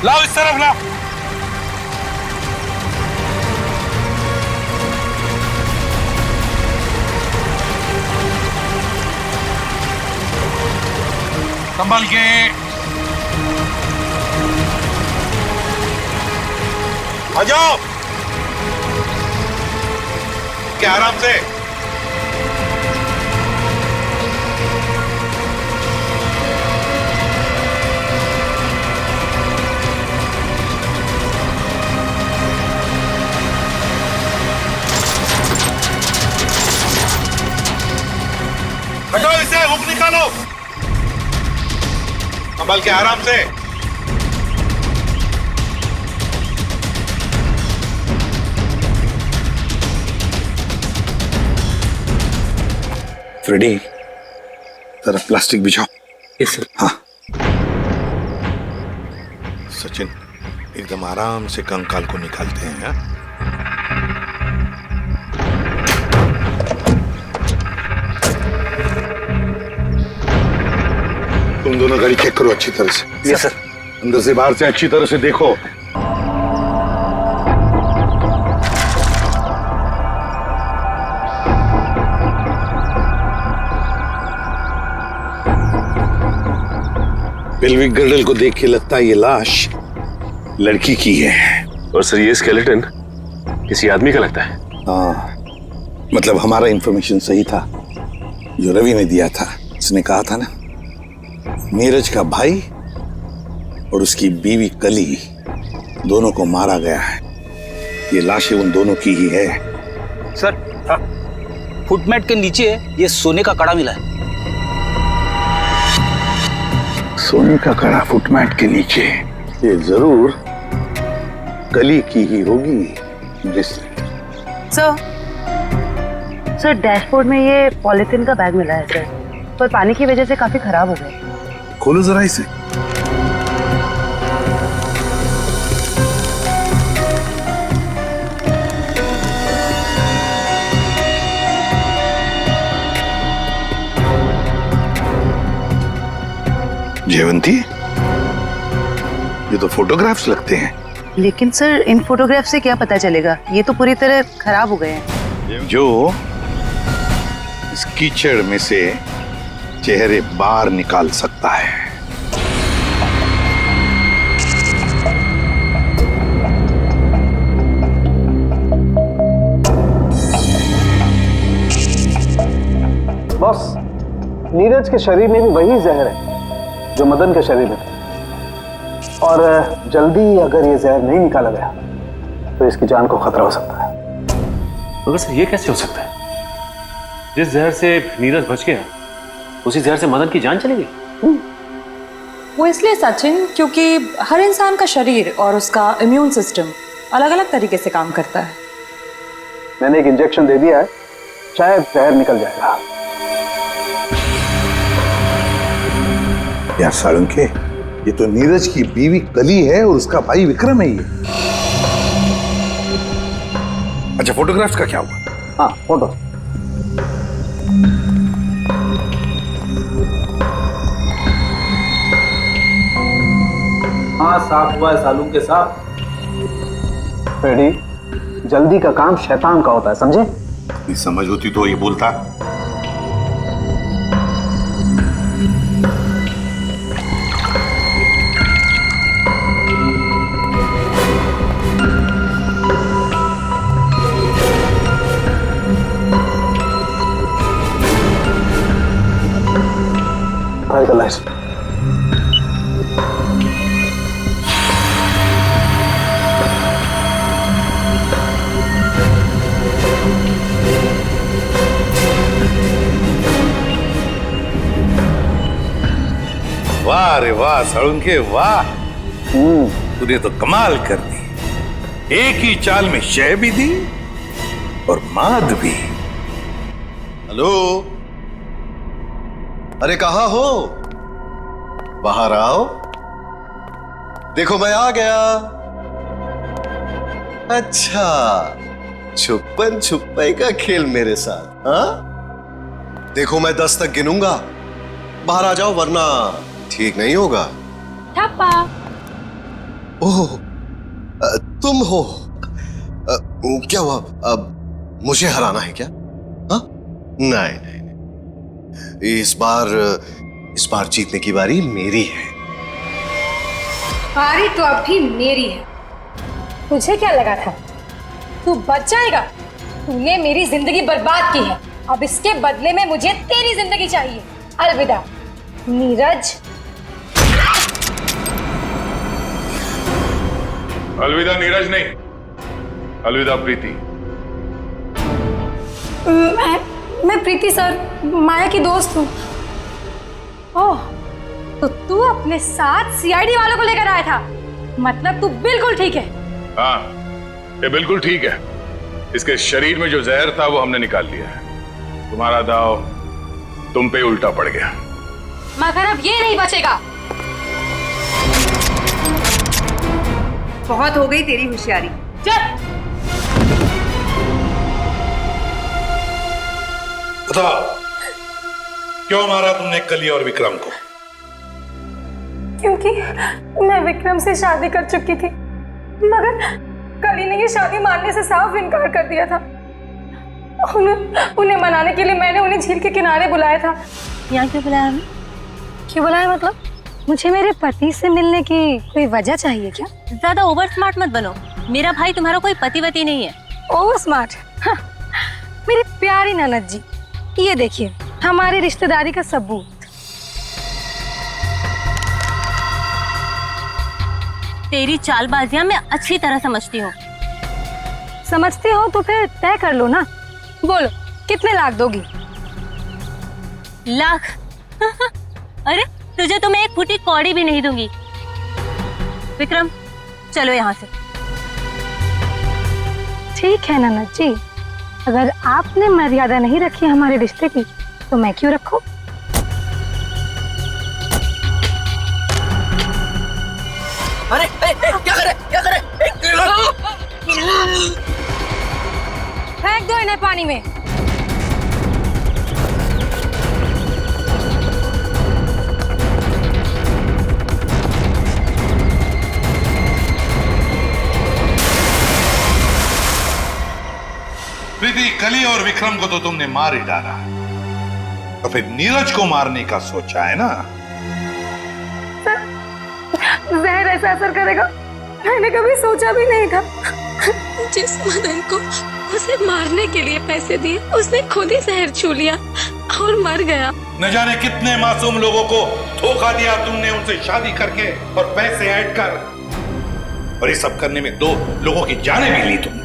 लाओ इस तरफ लाओ। संभल के। आ जाओ, क्या आराम से। हटो इसे, हुक निकालो। संभल के आराम से। फ्रेडी, जरा प्लास्टिक बिछाओ। Yes sir. हाँ सचिन, एकदम आराम से कंकाल को निकालते हैं। हाँ? तुम दोनों गाड़ी चेक करो अच्छी तरह से। Yes sir. अंदर से बाहर से अच्छी तरह से देखो। पेल्विक गर्डल को देख के लगता है ये लाश लड़की की है। और सर ये स्केलेटन किसी आदमी का लगता है। हाँ, मतलब हमारा इंफॉर्मेशन सही था जो रवि ने दिया था। उसने कहा था ना, नीरज का भाई और उसकी बीवी कली दोनों को मारा गया है। ये लाशें उन दोनों की ही है। सर, फुटमैट के नीचे ये सोने का कड़ा मिला है। सोने का कड़ा फुटमैट के नीचे, ये जरूर कली की ही होगी। सर डैशबोर्ड में ये पॉलिथीन का बैग मिला है सर, पर पानी की वजह से काफी खराब हो गए। खोलो जरा इसे। जयवंती, ये तो फोटोग्राफ्स लगते हैं। लेकिन सर इन फोटोग्राफ से क्या पता चलेगा, ये तो पूरी तरह खराब हो गए हैं। जो इस कीचड़ में से चेहरे बाहर निकाल सकता है। बॉस, नीरज के शरीर में भी वही जहर है जो मदन के शरीर में था, और जल्दी अगर ये जहर नहीं निकाला गया तो इसकी जान को खतरा हो सकता है। मगर सर ये कैसे हो सकता है? जिस जहर से नीरज बच गया उसी जहर से मदन की जान चली गई। वो इसलिए सचिन, क्योंकि हर इंसान का शरीर और उसका इम्यून सिस्टम अलग अलग तरीके से काम करता है। मैंने एक इंजेक्शन दे दिया है, शायद जहर निकल जाएगा। यार साळुंखे, ये तो नीरज की बीवी कली है और उसका भाई विक्रम है ये। अच्छा, फोटोग्राफ्स का क्या हुआ? हाँ, फोटो। हाँ, साफ हुआ है सालूम के साथ। फ्रेडी, जल्दी का काम शैतान का होता है, समझे? ये समझ होती तो ये बोलता। वाह रे वाह साळुंखे, वाह। तूने तो कमाल कर दी। एक ही चाल में शय भी दी और माद भी। हेलो, अरे कहाँ हो? बाहर आओ, देखो मैं आ गया। अच्छा, छुपन छुपाई का खेल मेरे साथ, हाँ? देखो मैं 10 तक गिनूंगा, बाहर आ जाओ वरना ठीक नहीं होगा। ठप्पा। ओह, तुम हो? क्या हुआ? मुझे हराना है क्या? हाँ? नहीं नहीं नहीं, इस बार जीतने की बारी मेरी है। बारी तो अब भी मेरी है। तुझे क्या लगा था तू बच जाएगा? तूने मेरी जिंदगी बर्बाद की है, अब इसके बदले में मुझे तेरी जिंदगी चाहिए। अलविदा नीरज। अलविदा नीरज नहीं, अलविदा प्रीति। मैं प्रीति सर, माया की दोस्त हूँ। ओह, तो तू अपने साथ सीआईडी वालों को लेकर आया था। मतलब तू बिल्कुल ठीक है। हाँ, ये बिल्कुल ठीक है। इसके शरीर में जो जहर था वो हमने निकाल लिया है। तुम्हारा दाव तुम पे उल्टा पड़ गया। मगर अब ये नहीं बचेगा। बहुत हो गई तेरी होशियारी। चल। बताओ, क्यों मारा तुमने कली और विक्रम को? क्योंकि मैं विक्रम से शादी कर चुकी थी, मगर कली ने ये शादी मानने से साफ इनकार कर दिया था। उन्हें मनाने के लिए मैंने उन्हें झील के किनारे बुलाया था। यहाँ क्यों बुलाया हमें? क्यों बुलाया मतलब? मुझे मेरे पति से मिलने की कोई वजह चाहिए क्या? ज्यादा ओवर स्मार्ट मत बनो। मेरा भाई तुम्हारा कोई पतिवती नहीं है। Over smart? हाँ। मेरी प्यारी ननद जी, ये देखिए हमारी रिश्तेदारी का सबूत। तेरी चालबाजियां मैं अच्छी तरह समझती हूँ। समझती हो तो फिर तय कर लो ना। बोलो कितने लाख दोगी? लाख? अरे तुझे तो मैं एक फूटी कौड़ी भी नहीं दूंगी। विक्रम चलो यहाँ से। ठीक है ननद जी, अगर आपने मर्यादा नहीं रखी हमारे रिश्ते की तो मैं क्यों रखूं? अरे क्या करे फेंक दो इन्हें पानी में। प्रीति, कली और विक्रम को तो तुमने मार ही डाला, तो फिर नीरज को मारने का सोचा है ना? जहर ऐसा असर करेगा मैंने कभी सोचा भी नहीं था। जिस मदन को उसे मारने के लिए पैसे दिए उसने खुद ही जहर छू लिया और मर गया। न जाने कितने मासूम लोगों को धोखा दिया तुमने, उनसे शादी करके और पैसे ऐड कर, और ये सब करने में 2 लोगों की जानें भी ली तुमने।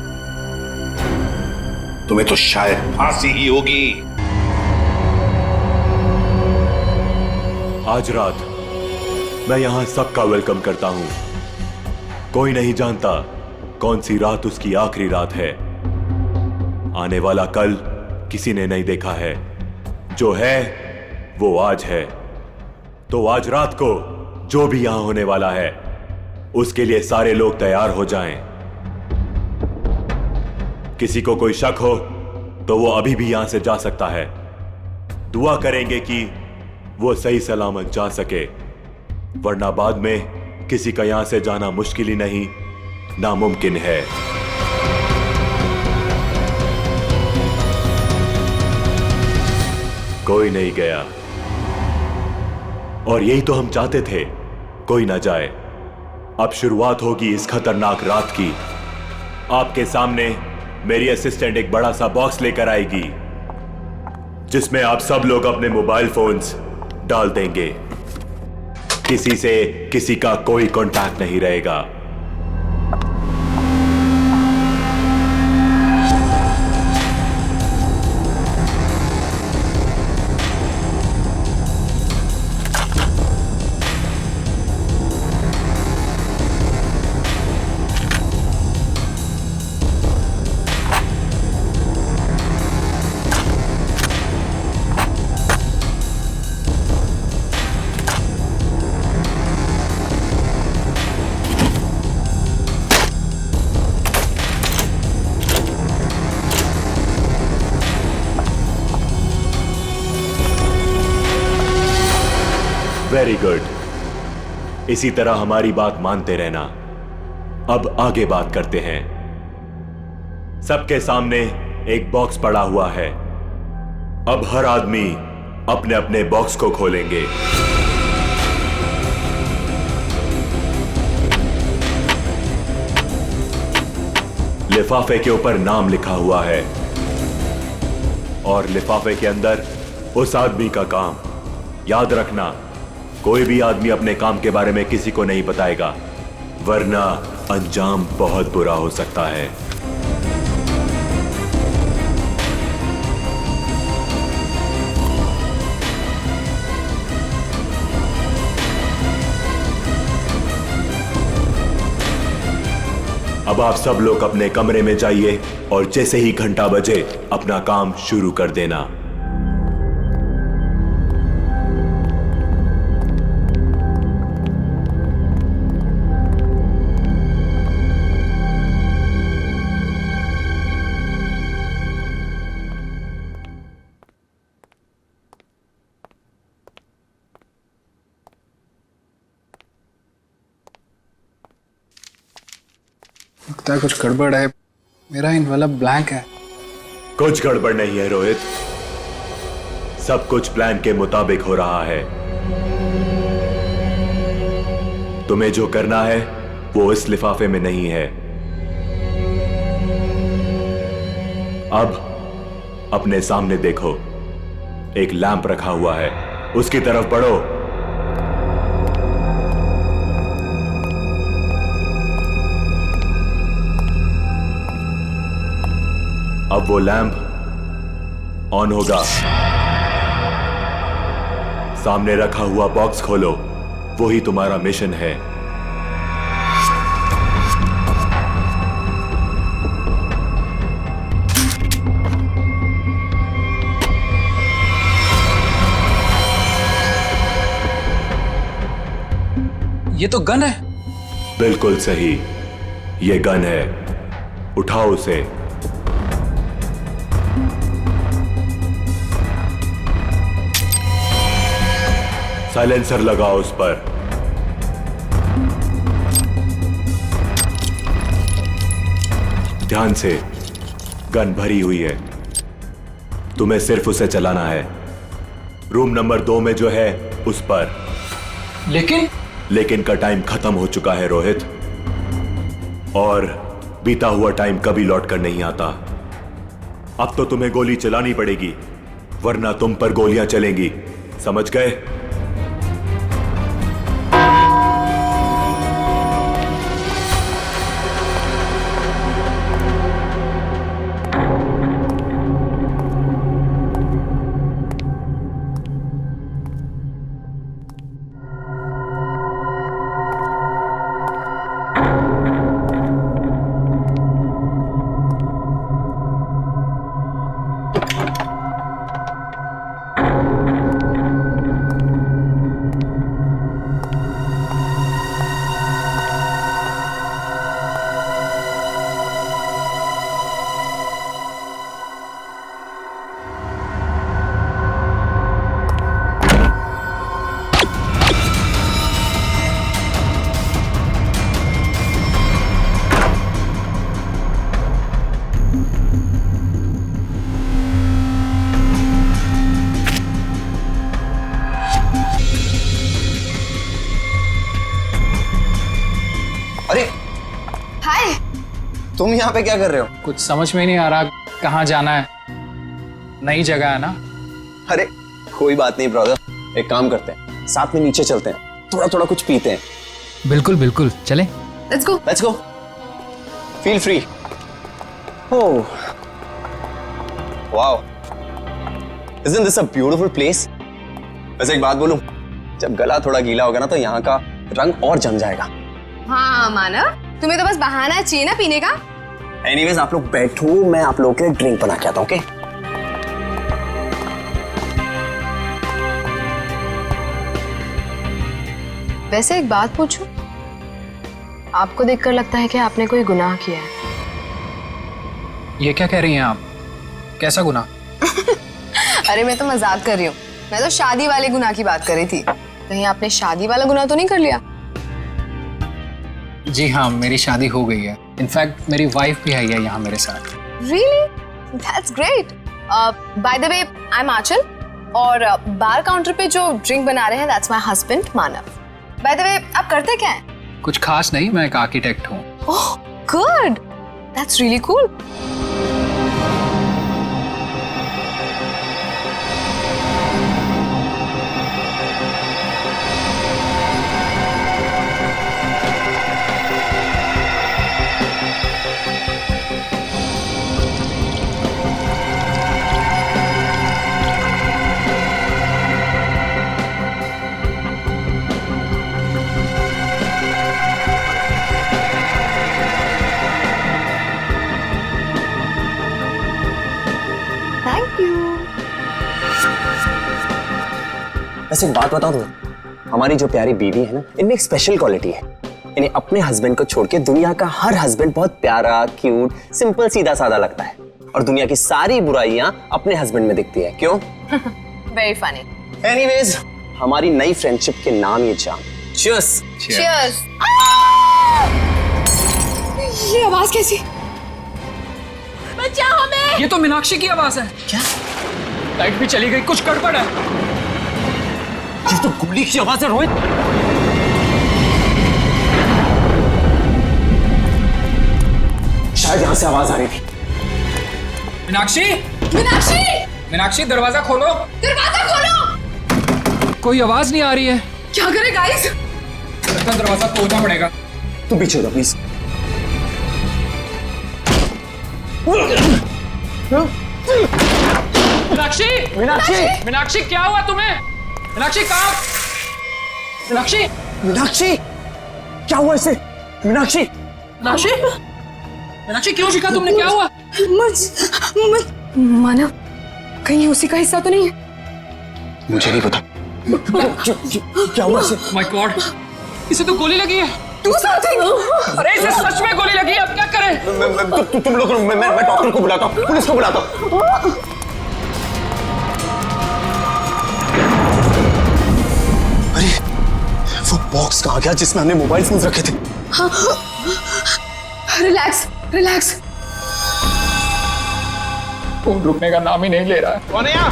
तुम्हें तो शायद फांसी ही होगी। आज रात मैं यहां सबका वेलकम करता हूं। कोई नहीं जानता कौन सी रात उसकी आखिरी रात है। आने वाला कल किसी ने नहीं देखा है, जो है वो आज है। तो आज रात को जो भी यहां होने वाला है उसके लिए सारे लोग तैयार हो जाएं। किसी को कोई शक हो तो वो अभी भी यहां से जा सकता है। दुआ करेंगे कि वो सही सलामत जा सके, वरना बाद में किसी का यहां से जाना मुश्किल ही नहीं, नामुमकिन है। कोई नहीं गया, और यही तो हम चाहते थे, कोई ना जाए। अब शुरुआत होगी इस खतरनाक रात की। आपके सामने मेरी असिस्टेंट एक बड़ा सा बॉक्स लेकर आएगी, जिसमें आप सब लोग अपने मोबाइल फोन्स डाल देंगे। किसी से किसी का कोई कांटेक्ट नहीं रहेगा। वेरी गुड, इसी तरह हमारी बात मानते रहना। अब आगे बात करते हैं। सबके सामने एक बॉक्स पड़ा हुआ है। अब हर आदमी अपने अपने बॉक्स को खोलेंगे। लिफाफे के ऊपर नाम लिखा हुआ है, और लिफाफे के अंदर उस आदमी का काम। याद रखना, कोई भी आदमी अपने काम के बारे में किसी को नहीं बताएगा, वरना अंजाम बहुत बुरा हो सकता है। अब आप सब लोग अपने कमरे में जाइए और जैसे ही घंटा बजे अपना काम शुरू कर देना। लगता है कुछ गड़बड़ है, मेरा इनवेलप ब्लैंक है। कुछ गड़बड़ नहीं है रोहित, सब कुछ प्लान के मुताबिक हो रहा है। तुम्हें जो करना है वो इस लिफाफे में नहीं है। अब अपने सामने देखो, एक लैंप रखा हुआ है, उसकी तरफ बढ़ो। अब वो लैंप ऑन होगा। सामने रखा हुआ बॉक्स खोलो, वही तुम्हारा मिशन है। ये तो गन है। बिल्कुल सही, ये गन है। उठाओ उसे। साइलेंसर लगाओ उस पर। ध्यान से, गन भरी हुई है, तुम्हें सिर्फ उसे चलाना है। रूम नंबर 2 में जो है उस पर। लेकिन का टाइम खत्म हो चुका है रोहित, और बीता हुआ टाइम कभी लौट कर नहीं आता। अब तो तुम्हें गोली चलानी पड़ेगी, वरना तुम पर गोलियां चलेंगी, समझ गए? तुम यहाँ पे क्या कर रहे हो? कुछ समझ में नहीं आ रहा, कहाँ जाना है? नई जगह है ना। अरे कोई बात नहीं ब्रदर, एक काम करते हैं, साथ में नीचे चलते हैं, थोड़ा थोड़ा कुछ पीते हैं। बिल्कुल बिल्कुल, चले। Let's go feel free. Oh wow, isn't this a beautiful place? वैसे एक बात बोलूं, जब गला थोड़ा गीला होगा ना तो यहाँ का रंग और जम जाएगा। हाँ मानव, तुम्हें तो बस बहाना चाहिए ना पीने का। एनीवेज आप लोग बैठो, मैं आप लोगों के लिए ड्रिंक बना के आता हूँ। ओके वैसे एक बात पूछूं, आपको देखकर लगता है कि आपने कोई गुनाह किया है। ये क्या कह रही हैं आप? कैसा गुनाह? अरे मैं तो मजाक कर रही हूँ, मैं तो शादी वाले गुनाह की बात कर रही थी। कहीं आपने शादी वाला गुनाह तो नहीं कर लिया? जी हाँ, मेरी शादी हो गई है। इनफैक्ट मेरी वाइफ भी आई है यहाँ मेरे साथ। Really? That's great. By the way, I'm आंचल, और बार काउंटर पे जो ड्रिंक बना रहे हैं that's my husband Manav. By the way, आप करते क्या हैं? कुछ खास नहीं, मैं एक आर्किटेक्ट हूँ। Oh, good. That's really cool. Thank you. वैसे एक बात बताऊं तुम्हें, हमारी जो प्यारी बीवी है ना, इनमें एक स्पेशल क्वालिटी है। इन्हें अपने हस्बैंड को छोड़ के दुनिया का हर हस्बैंड बहुत प्यारा, क्यूट, सिंपल, सीधा साधा लगता है और दुनिया की सारी बुराइयां अपने हस्बैंड में दिखती है। क्यों? Very funny. एनीवेज, हमारी नई फ्रेंडशिप के नाम ये जाम। चीयर्स। चीयर्स। ये आवाज कैसी? बचाओ हमें। ये तो मीनाक्षी की आवाज है। क्या? लाइट भी चली गई, कुछ गड़बड़ है। ये तो गोली की आवाज है रोहित। शायद यहां से आवाज आ रही थी। मीनाक्षी, मीनाक्षी, मीनाक्षी दरवाजा खोलो। दरवाजा खोलो। कोई आवाज नहीं आ रही है। क्या करें गाइस? लगता दरवाजा तोड़ना पड़ेगा। तुम पीछे हो प्लीज। मीनाक्षी, मीनाक्षी, मीनाक्षी क्या हुआ तुम्हें? मीनाक्षी कहाँ? मीनाक्षी, मीनाक्षी क्या हुआ इसे? मीनाक्षी, मीनाक्षी, मीनाक्षी क्यों चीखा तुमने? क्या हुआ? मानव, कहीं उसी का हिस्सा तो नहीं है? मुझे नहीं पता। क्या हुआ इसे? माय गॉड, इसे तो गोली लगी है। Do something! अरे इसे सच में गोली लगी है, अब क्या करें? तुम लोग, मैं डॉक्टर को बुलाता हूँ, पुलिस को बुलाता हूँ। अरे वो बॉक्स कहाँ गया जिसमें हमने मोबाइल फोन रखे थे? Relax, relax. फोन रुकने का नाम ही नहीं ले रहा है। कौन है यहाँ?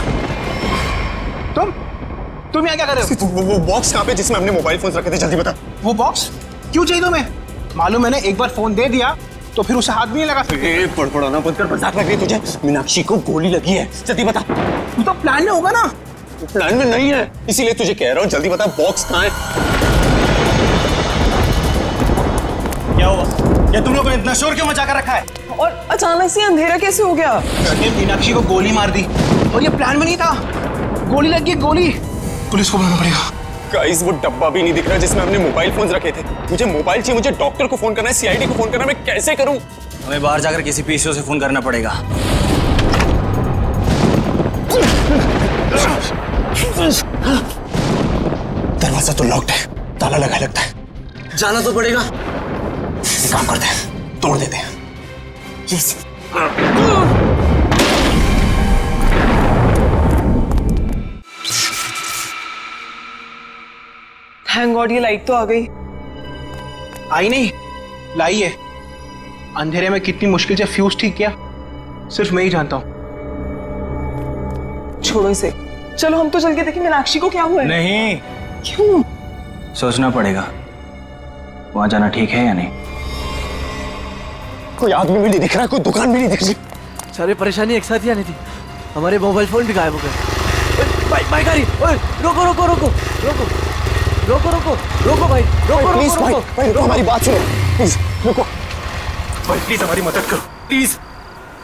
तुम यहाँ क्या कर रहे हो? वो बॉक्स कहाँ पे जिसमें हमने मोबाइल फोन रखे थे? जल्दी बता। वो बॉक्स क्यों चाहिए तुम्हें? मालूम मैंने एक बार फोन दे दिया तो फिर उसे हाथ भी नहीं लगा सकते। पड़पड़ाना बंद कर, मजाक लग रही है तुझे। मीनाक्षी को गोली लगी है, जल्दी बता। तू तो प्लान में होगा ना? प्लान में नहीं है, इसीलिए तुझे कह रहा हूँ, जल्दी बता बॉक्स कहाँ है? क्या हुआ? क्या तुम लोगों ने इतना शोर क्यों मचा कर रखा है? और अचानक से अंधेरा कैसे हो गया? मीनाक्षी को गोली मार दी और ये प्लान में नहीं था। गोली लगी, गोली। पुलिस को बुलाना पड़ेगा। गाइस, वो डब्बा भी नहीं दिख रहा जिसमें हमने मोबाइल फोन रखे थे। मुझे मोबाइल चाहिए, मुझे डॉक्टर को फोन करना है, सीआईडी को फोन करना है, मैं कैसे करूं? हमें बाहर जाकर किसी पीसीओ से फोन करना पड़ेगा। दरवाजा तो लॉक्ड है, ताला लगा लगता है। जाना तो पड़ेगा। एक काम करते हैं, तोड़ देते हैं। यस। थैंक गॉड ये लाइट तो आ गई। आई नहीं, लाई है। अंधेरे में कितनी मुश्किल से फ्यूज ठीक किया, सिर्फ मैं ही जानता हूँ। छोड़ो इसे, चलो हम तो चल के देखें मीनाक्षी को क्या हुआ है। नहीं, क्यों? सोचना पड़ेगा वहां जाना ठीक है या नहीं। कोई आदमी भी नहीं दिख रहा, कोई दुकान भी नहीं दिख रही। सारी परेशानी एक साथ ही आनी थी। हमारे मोबाइल फोन भी गायब हो गए। भाई गाड़ी, रोको रोको रोको रोको रोको रोको रोको भाई, रोको प्लीज रोको भाई, रोको भाई रुको, हमारी बात सुनो प्लीज, रुको भाई, प्लीज हमारी मदद करो प्लीज।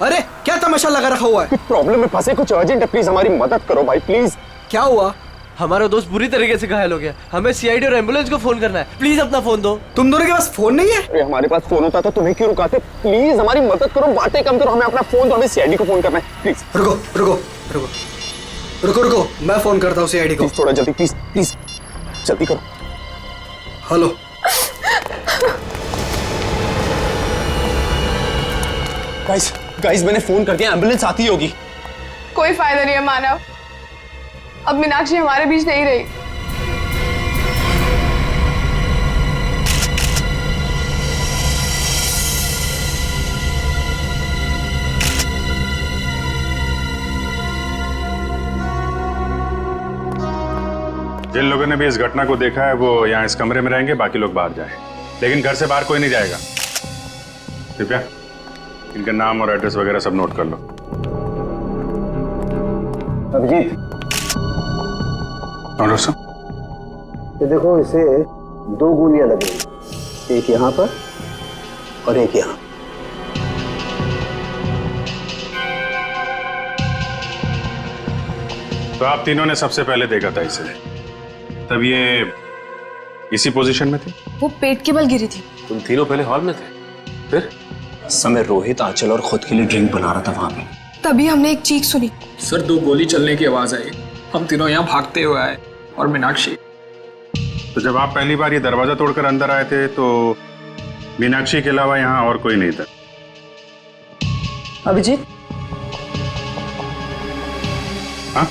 अरे क्या तमाशा लगा रखा हुआ है? कुछ प्रॉब्लम में फंसे, कुछ अर्जेंट है, प्लीज हमारी मदद करो भाई प्लीज। क्या हुआ? हमारा दोस्त बुरी तरीके से घायल हो गया, हमें सीआईडी और एम्बुलेंस को फोन करना है। प्लीज अपना फोन दो। तुम दोनों के पास फोन नहीं है? अरे हमारे पास फोन होता तो तुम्हें क्यों रुकाते? प्लीज हमारी मदद करो, बातें कम करो, हमें अपना फोन दो, हमें सीआईडी को फोन करना है प्लीज। रुको रुको रुको रुको रुको, मैं फोन करता हूँ सीआईडी को। थोड़ा जल्दी प्लीज, प्लीज जल्दी करो। हेलो, गाइस गाइस मैंने फोन कर दिया, एम्बुलेंस आती होगी। कोई फायदा नहीं है मानव, अब मीनाक्षी हमारे बीच नहीं रही। जिन लोगों ने भी इस घटना को देखा है वो यहाँ इस कमरे में रहेंगे, बाकी लोग बाहर जाएं। लेकिन घर से बाहर कोई नहीं जाएगा। कृपया इनका नाम और एड्रेस वगैरह सब नोट कर लो। अभिजीत, डॉक्टर साहब, ये देखो, इसे 2 गोलियां लगी, एक यहाँ पर और एक यहाँ। तो आप तीनों ने सबसे पहले देखा था इसे, तब ये इसी पोजीशन में थी? वो पेट के बल गिरी थी। तुम तीनों पहले हॉल में थे, फिर? समय रोहित, आंचल और खुद के लिए ड्रिंक बना रहा था वहां पे। तभी हमने एक चीख सुनी। सर 2 गोली चलने की आवाज आई। हम तीनों यहाँ भागते हुए आए और मीनाक्षी। तो जब आप पहली बार ये दरवाजा तोड़कर अंदर आए थे तो मीनाक्षी के अलावा यहाँ और कोई नहीं था? अभिजीत, हाँ?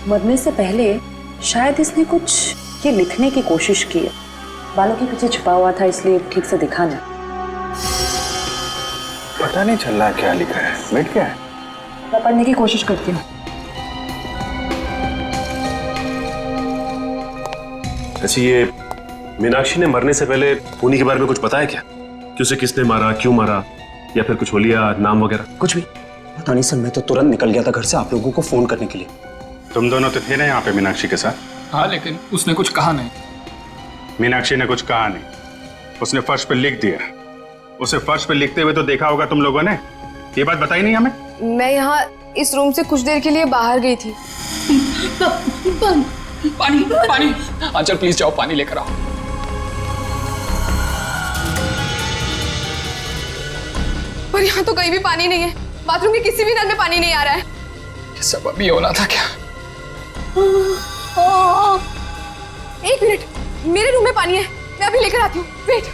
मरने से पहले शायद इसने कुछ ये लिखने की कोशिश की है। बालों के पीछे छुपा हुआ था इसलिए ठीक से दिखा नहीं। पता नहीं चल रहा क्या लिखा है। वेट क्या है? मैं पढ़ने की कोशिश करती हूँ। अच्छा, ये मीनाक्षी ने मरने से पहले खूनी के बारे में कुछ बताया क्या? कि उसे किसने मारा, क्यों मारा, या फिर कुछ होलिया नाम वगैरह? कुछ भी पता नहीं सर। मैं तो तुरंत निकल गया था घर से आप लोगों को फोन करने के लिए। तुम दोनों तो थे ना यहाँ पे मीनाक्षी के साथ? हाँ, लेकिन उसने कुछ कहा नहीं। मीनाक्षी ने कुछ कहा नहीं, उसने फर्श पे लिख दिया। उसे फर्श पे लिखते हुए तो देखा होगा तुम लोगों ने। ये बात बताई नहीं हमें? मैं यहाँ इस रूम से कुछ देर के लिए बाहर गई थी। पानी पानी। आंचल प्लीज जाओ, पानी लेकर आओ। पर यहाँ तो कहीं भी पानी नहीं है। बाथरूम के किसी भी नल में पानी नहीं आ रहा है। ये सब अभी होना था क्या? एक मिनट, मेरे रूम में पानी है, मैं अभी लेकर आती हूँ। वेट।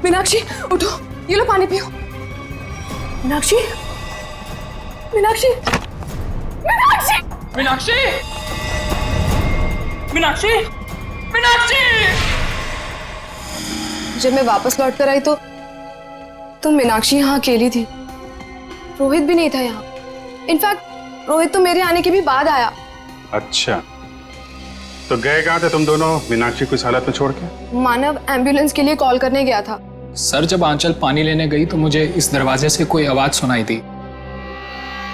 मीनाक्षी उठो, ये लो पानी पियो। मीनाक्षी, मीनाक्षी, मीनाक्षी, मीनाक्षी, मीनाक्षी, मीनाक्षी। जब मैं वापस लौट कर आई तो मीनाक्षी यहाँ अकेली थी। रोहित भी नहीं था यहाँ। इनफैक्ट रोहित तो मेरे आने के भी बाद आया। अच्छा, तो गए कहाँ थे तुम दोनों मीनाक्षी को इस हालत में छोड़ के? मानव एम्बुलेंस के लिए कॉल करने गया था। सर, जब आंचल पानी लेने गई तो मुझे इस दरवाजे से कोई आवाज सुनाई दी।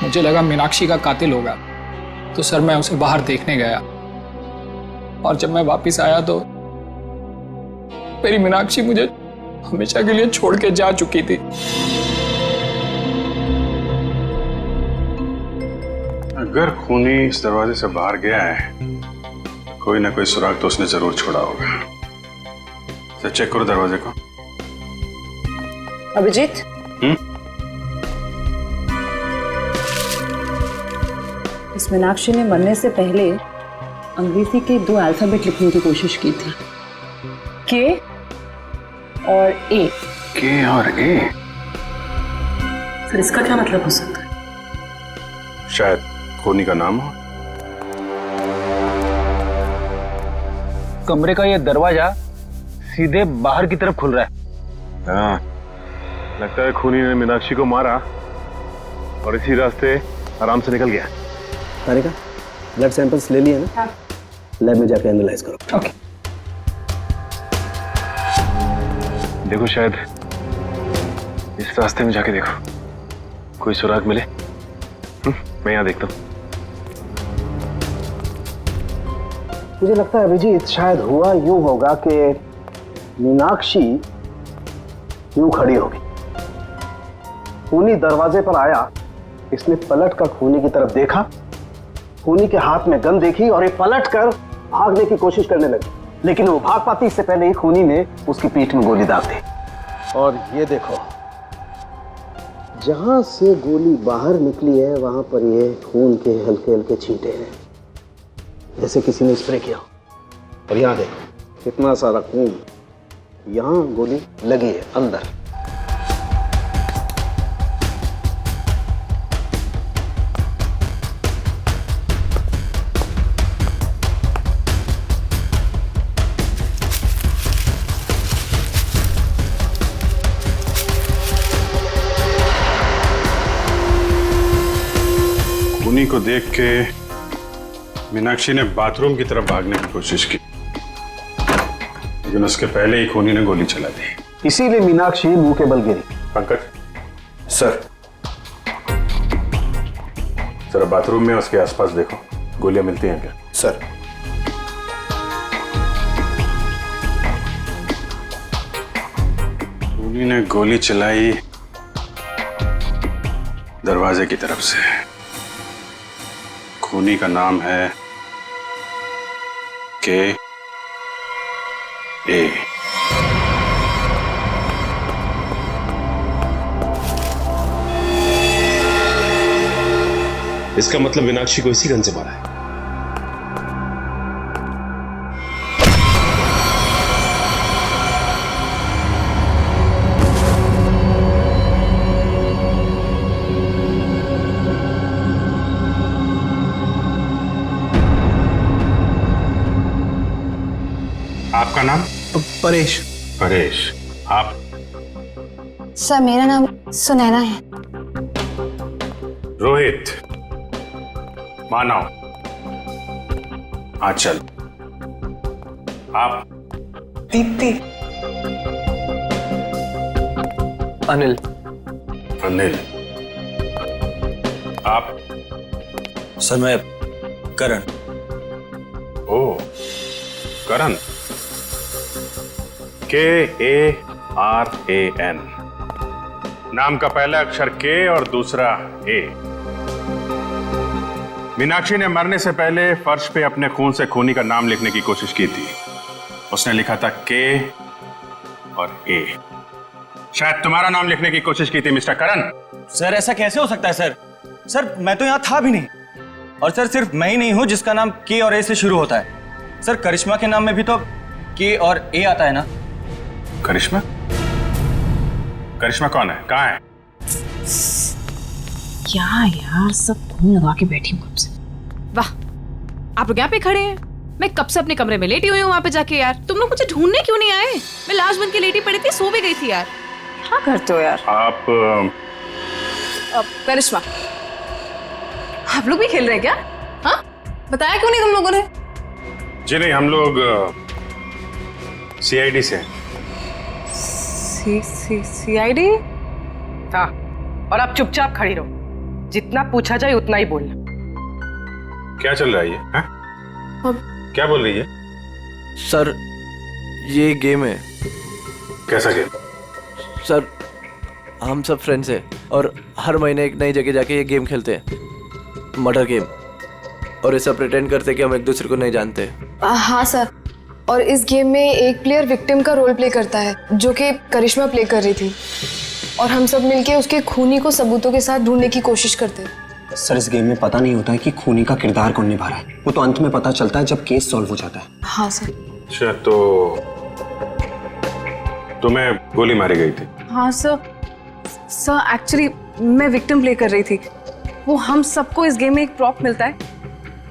मुझे लगा मीनाक्षी का कातिल होगा, तो सर मैं उसे बाहर देखने गया। और जब मैं वापस आया तो मेरी मीनाक्षी मुझे हमेशा के लिए छोड़ के जा चुकी थी। अगर खूनी इस दरवाजे से बाहर गया है, कोई ना कोई सुराग तो उसने जरूर छोड़ा होगा। तो चेक करो दरवाजे को। अभिजीत, इस मीनाक्षी ने मरने से पहले अंग्रेजी के 2 अल्फाबेट लिखने की कोशिश की थी, के और ए। के और ए? सर, इसका क्या मतलब हो सकता है? शायद खूनी का नाम हो। कमरे का ये दरवाजा सीधे बाहर की तरफ खुल रहा है। हाँ, लगता है खूनी ने मीनाक्षी को मारा और इसी रास्ते आराम से निकल गया। तारिका, ब्लड सैंपल्स ले लिए ना? हाँ। लैब में जाके एनालाइज करो। ओके। देखो, शायद इस रास्ते में जाके देखो, कोई सुराग मिले। मैं यहाँ देखता हूँ। मुझे लगता है अभिजीत, शायद हुआ यूं होगा कि मीनाक्षी यूं खड़ी होगी, खूनी दरवाजे पर आया, इसने पलट कर खूनी की तरफ देखा, खूनी के हाथ में गन देखी और ये पलट कर भागने की कोशिश करने लगी, लेकिन वो भाग पाती इससे पहले ही खूनी ने उसकी पीठ में गोली दाग दी। और ये देखो, जहां से गोली बाहर निकली है वहां पर ये खून के हल्के हल्के छींटे हैं, जैसे किसी ने स्प्रे किया। और यहाँ देखो कितना सारा खून, यहाँ गोली लगी है अंदर। खूनी को देख के मीनाक्षी ने बाथरूम की तरफ भागने की कोशिश की, लेकिन उसके पहले ही खूनी ने गोली चला दी। इसीलिए मीनाक्षी मुंह के बल गिरी। पंकज सर, जरा बाथरूम में उसके आसपास देखो, गोलियां मिलती हैं क्या? सर, खूनी ने गोली चलाई दरवाजे की तरफ से। खूनी का नाम है के ए। इसका मतलब मीनाक्षी को इसी गन से मारा है। आपका नाम? परेश। परेश। आप? सर मेरा नाम सुनैना है। रोहित। मानव। आंचल। आप? दीप्ति। अनिल। अनिल। आप? सर मैं करण। ओ, करण। KARAN। नाम का पहला अक्षर के और दूसरा ए। मीनाक्षी ने मरने से पहले फर्श पे अपने खून से खूनी का नाम लिखने की कोशिश की थी। उसने लिखा था के और ए। शायद तुम्हारा नाम लिखने की कोशिश की थी मिस्टर करण। सर ऐसा कैसे हो सकता है सर? सर मैं तो यहां था भी नहीं। और सर सिर्फ मैं ही नहीं हूं जिसका नाम के और ए से शुरू होता है। सर करिश्मा के नाम में भी तो के और ए आता है ना? करिश्मा? करिश्मा कौन है? कहाँ है? क्या यार, सब खून लगा के बैठी हूँ कब से। वाह, आप लोग यहाँ पे खड़े हैं। मैं कब से अपने कमरे में लेटी हुई हूँ वहाँ पे जाके। यार तुम लोग मुझे ढूंढने क्यों नहीं आए? मैं लाश बन के लेटी पड़ी थी, सो भी गई थी यार। क्या करते हो यार आप? करिश्मा, आप लोग भी खेल रहे हैं क्या? हाँ, बताया क्यों नहीं तुम लोगों ने? जी नहीं, हम लोग CID से हैं। CID? हाँ, और आप चुपचाप खड़ी रहो। जितना पूछा जाए उतना ही बोलना। क्या चल रहा है ये? हाँ? क्या बोल रही है? सर ये गेम है। कैसा गेम? सर हम सब फ्रेंड्स हैं और हर महीने एक नई जगह जाके ये गेम खेलते हैं, मर्डर गेम। और ऐसा प्रिटेंड करते हैं कि हम एक दूसरे को नहीं जानते। हाँ सर, और इस गेम में एक प्लेयर विक्टिम का रोल प्ले करता है जो कि करिश्मा प्ले कर रही थी, और हम सब मिलके उसके खूनी को सबूतों के साथ ढूंढने की कोशिश करते हैं। सर इस गेम में पता नहीं होता है कि खूनी का किरदार कौन निभा रहा है, वो तो अंत में पता चलता है जब केस सॉल्व हो जाता है। हाँ सर। अच्छा, तो तुम्हें गोली मारी गई थी? हाँ सर एक्चुअली मैं विक्टिम प्ले कर रही थी। वो हम सबको इस गेम में एक प्रॉप मिलता है,